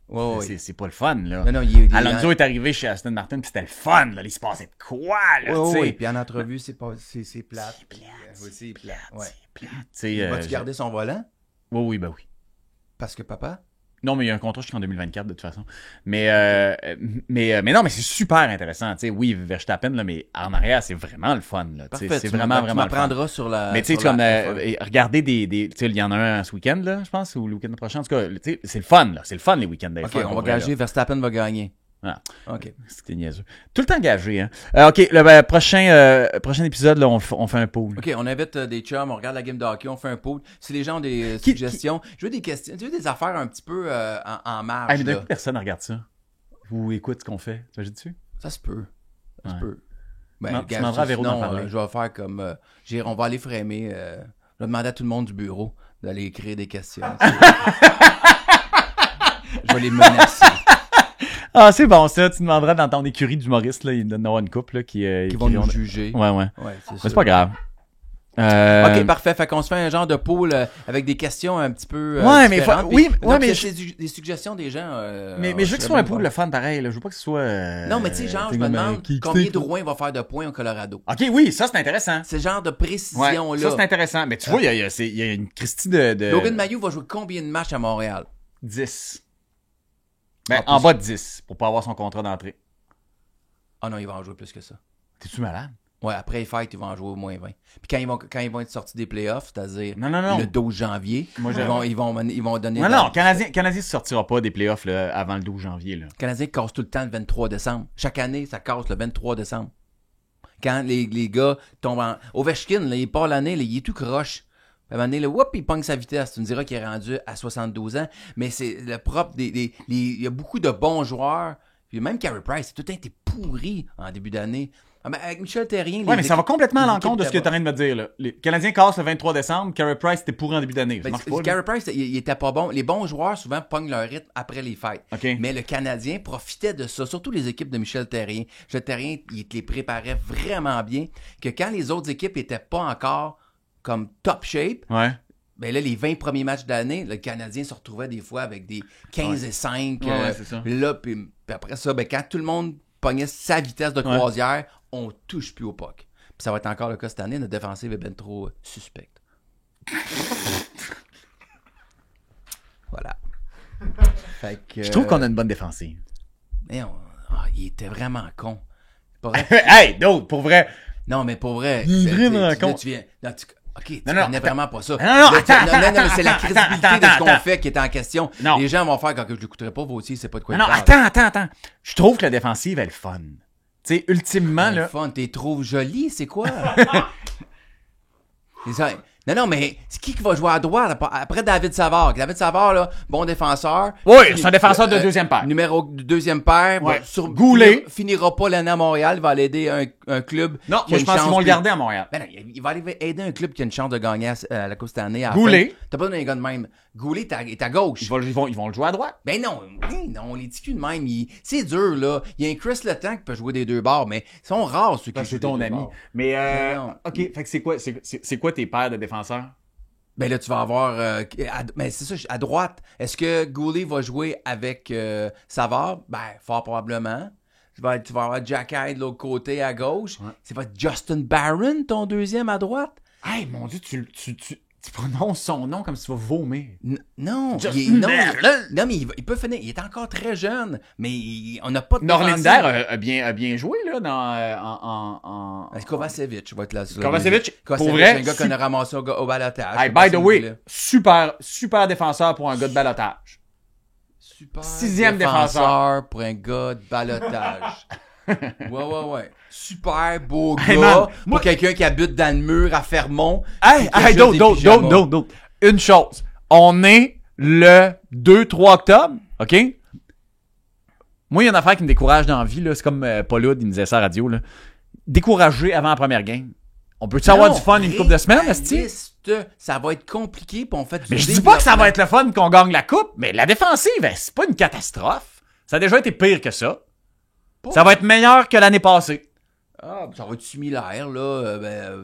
Ouais. C'est pas le fun, là. Non, Alonso est arrivé chez Aston Martin, pis c'était le fun, là. Il se passait de quoi, là, tu sais? Oui, puis en entrevue, c'est plate. C'est plate. Ouais. Vas-tu garder son volant? Oui. Parce que papa? Non, mais il y a un contrat jusqu'en 2024, de toute façon. Mais non, mais c'est super intéressant, tu sais. Oui, Verstappen, là, mais en arrière, c'est vraiment le fun, là. Parfait, c'est vraiment le fun. Tu m'apprendras sur la... Mais tu sais, comme, regardez tu sais, il y en a un ce week-end, là, je pense, ou le week-end prochain. En tout cas, tu sais, c'est le fun, là. C'est le fun, les week-ends des OK, on va gager, Verstappen va gagner. Ah. OK. C'était niaiseux. Tout le temps gagé, hein. OK, le prochain épisode, là, on fait un pool. OK, on invite des chums, on regarde la game de hockey, on fait un pool. Si les gens ont des suggestions, je veux des questions, tu veux des affaires un petit peu en marge. Mais d'un coup, personne ne regarde ça. Ou écoute ce qu'on fait. Tu imagines dessus? Ça se peut. Ça se peut. Ben, Non, tu demanderas à Véro d'en parler. je vais faire comme... on va aller framer... je vais demander à tout le monde du bureau d'aller écrire des questions. Je vais les menacer. Ah, c'est bon, ça. Tu demanderas dans ton écurie d'humoriste, là, il doit y en avoir une couple, là, qui vont nous juger. Ouais. Ouais, C'est pas grave. OK, parfait. Fait qu'on se fait un genre de pool avec des questions un petit peu mais c'est des suggestions des gens. Mais je veux que ce soit un pool le fun pareil, là. Je veux pas que ce soit non, mais tu sais, genre, je me demande combien de Drouin va faire de points au Colorado. OK, oui, ça c'est intéressant. Ce genre de précision là. Ça c'est intéressant, mais tu vois, il y a une Christie de Logan Mailloux va jouer combien de matchs à Montréal? 10. Ben, en bas de 10, pour pas avoir son contrat d'entrée. Ah non, il va en jouer plus que ça. T'es-tu malade? Ouais, après les fêtes, ils vont en jouer au moins 20. Puis quand ils vont être sortis des playoffs, c'est-à-dire non. le 12 janvier, moi, ils vont donner... Non, Canadien ne sortira pas des playoffs là, avant le 12 janvier. Là. Le Canadien casse tout le temps le 23 décembre. Chaque année, ça casse le 23 décembre. Quand les gars tombent en... Ovechkin, là, il part l'année, là, il est tout croche. À un moment donné, il pogne sa vitesse. Tu me diras qu'il est rendu à 72 ans. Mais c'est le propre il y a beaucoup de bons joueurs. Puis même Carey Price, tout a été pourri en début d'année. Ah ben, avec Michel Terrien... Oui, mais ça va complètement à l'encontre de ce que tu es en train de me dire. Là. Les Canadiens cassent le 23 décembre. Carey Price était pourri en début d'année. Carey Price, il était pas bon. Les bons joueurs, souvent, pognent leur rythme après les fêtes. Okay. Mais le Canadien profitait de ça. Surtout les équipes de Michel Terrien. Michel Terrien, il les préparait vraiment bien. Que quand les autres équipes étaient pas encore comme top shape... Ouais. Ben là, les 20 premiers matchs de l'année, le Canadien se retrouvait des fois avec des 15 et 5. C'est ça. Là, puis après ça, ben, quand tout le monde pognait sa vitesse de croisière, on touche plus au puck. Puis ça va être encore le cas cette année. Notre défensive est bien trop suspecte. Voilà. Fait que, je trouve qu'on a une bonne défensive. Mais il était vraiment con. Pas vrai? Hey, d'autres, pour vrai. Non, mais pour vrai. Il est vraiment con. Tu viens... OK, tu non, connais vraiment pas ça. Non, mais c'est la crédibilité de ce qu'on fait qui est en question. Non. Les gens vont faire quand je l'écouterai pas, Vautier, c'est pas de quoi non, il parle. attends. Je trouve que la défensive, elle est fun. Tu sais, ultimement, là... Fun, t'es trop joli, c'est quoi? C'est ça. Non, mais c'est qui va jouer à droite après David Savard? David Savard, là, bon défenseur. Oui, c'est un défenseur de deuxième paire. Numéro de deuxième paire. Ouais. Goulet. Goulet. Finira pas l'année à Montréal. Il va aller aider un club. Non, qui moi, a je une pense qu'ils chance vont le de- garder à Montréal. Ben non, il va aller aider un club qui a une chance de gagner à la Coupe cette année. à la Goulet. fin. T'as pas donné un gars de même. Goulet est à gauche. Ils vont le jouer à droite. Ben non, les TQ de même, c'est dur, là. Il y a un Chris Letang qui peut jouer des deux bords, mais ils sont rares ceux qui jouent C'est des ton deux ami. bords. Mais, non. OK, fait que c'est quoi tes paires de défenseurs? Ben là, tu vas avoir... mais c'est ça, à droite. Est-ce que Goulet va jouer avec Savard? Ben, fort probablement. Tu vas avoir Jack Hyde de l'autre côté à gauche. Ouais. C'est pas Justin Barron, ton deuxième à droite? Hey, mon Dieu, tu prononces son nom comme si tu vas vomir. Non, Justin Barron. non, mais il peut finir. Il est encore très jeune, mais on n'a pas de Norlinder défensif. a bien joué, là, en... Kovacevic va être là. Kovacevic, pour Kovacevic, vrai, c'est un gars qu'on a ramassé au balotage. Hey, by the way, super défenseur pour un gars de balotage. Super 6e défenseur pour un gars de balotage. ouais. Super beau gars Hey, man, pour moi- quelqu'un qui habite dans le mur à Fermont. Hey, puis qui a juste des pyjamas. d'autres. Une chose. On est le 2-3 octobre, OK? Moi, il y a une affaire qui me décourage dans la vie, là. C'est comme Paul Hood, il me disait ça à la radio, là. Découragé avant la première game. On peut-tu avoir Non, du fun une couple de semaines, esti? réaliste. Ça va être compliqué, puis on fait du Mais je dis pas que ça va être le fun qu'on gagne la coupe, mais la défensive, c'est pas une catastrophe. Ça a déjà été pire que ça. Ça va être meilleur que l'année passée. Ah, ça va être similaire, là.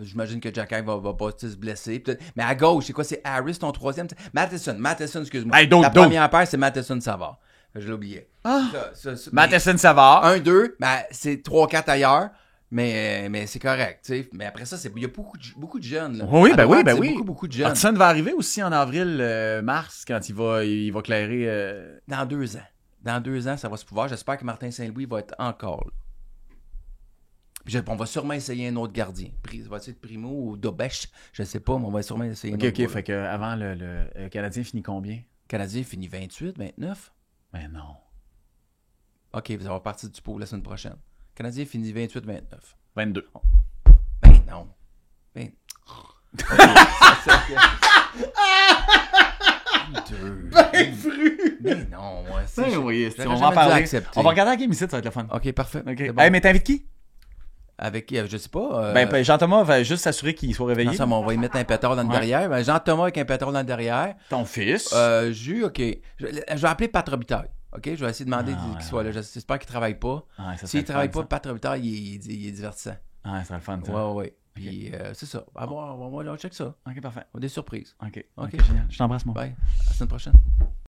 J'imagine que Jack Hyde va pas se blesser. Peut-être. Mais à gauche, c'est quoi? C'est Harris, ton troisième? Matheson, excuse-moi. Hey, d'autres. La première paire, c'est Matheson Savard. Je l'ai oublié. Ah. Ça, Matheson Savard. 1-2, c'est 3-4 ailleurs. Mais c'est correct, tu sais. Mais après ça, il y a beaucoup de jeunes, là. Oui, À ben droite, oui, ben c'est oui. Beaucoup de jeunes. Hudson va arriver aussi en avril, mars, quand il va clairer... Dans 2 ans. Dans 2 ans, ça va se pouvoir. J'espère que Martin Saint-Louis va être encore là. Puis on va sûrement essayer un autre gardien. Va être Primo ou Dobesch? Je sais pas, mais on va sûrement essayer un autre. OK, fait que avant le Canadien finit combien? Le Canadien finit 28, 29. Ben non. OK, ça va partir du pot la semaine prochaine. Le Canadien finit 28, 29. 22. Ben non. Ben... Ben non, moi. Ben oui, j'aurais on va en jamais dû parler. accepter. On va regarder la game ici, ça va être le fun. OK, parfait. OK. C'est bon. Hey, mais t'invites qui? Avec, je sais pas. Ben, Jean-Thomas va juste s'assurer qu'il soit réveillé. non, ça, on va y mettre un pétard dans le Ouais. derrière. Ben, Jean-Thomas avec un pétard dans le derrière. Ton fils. OK. Je vais appeler Pat Robitaille. OK? Je vais essayer de demander Ah, qu'il soit là. J'espère qu'il travaille pas. Ouais, ça S'il serait travaille le fun, pas, Pat Robitaille, il est divertissant. ça. Ouais, ça serait le fun, ça. Ouais. Puis, c'est ça. On check ça. OK, parfait. On a des surprises. OK. OK. Génial. Je t'embrasse, moi. Bye. À la semaine prochaine.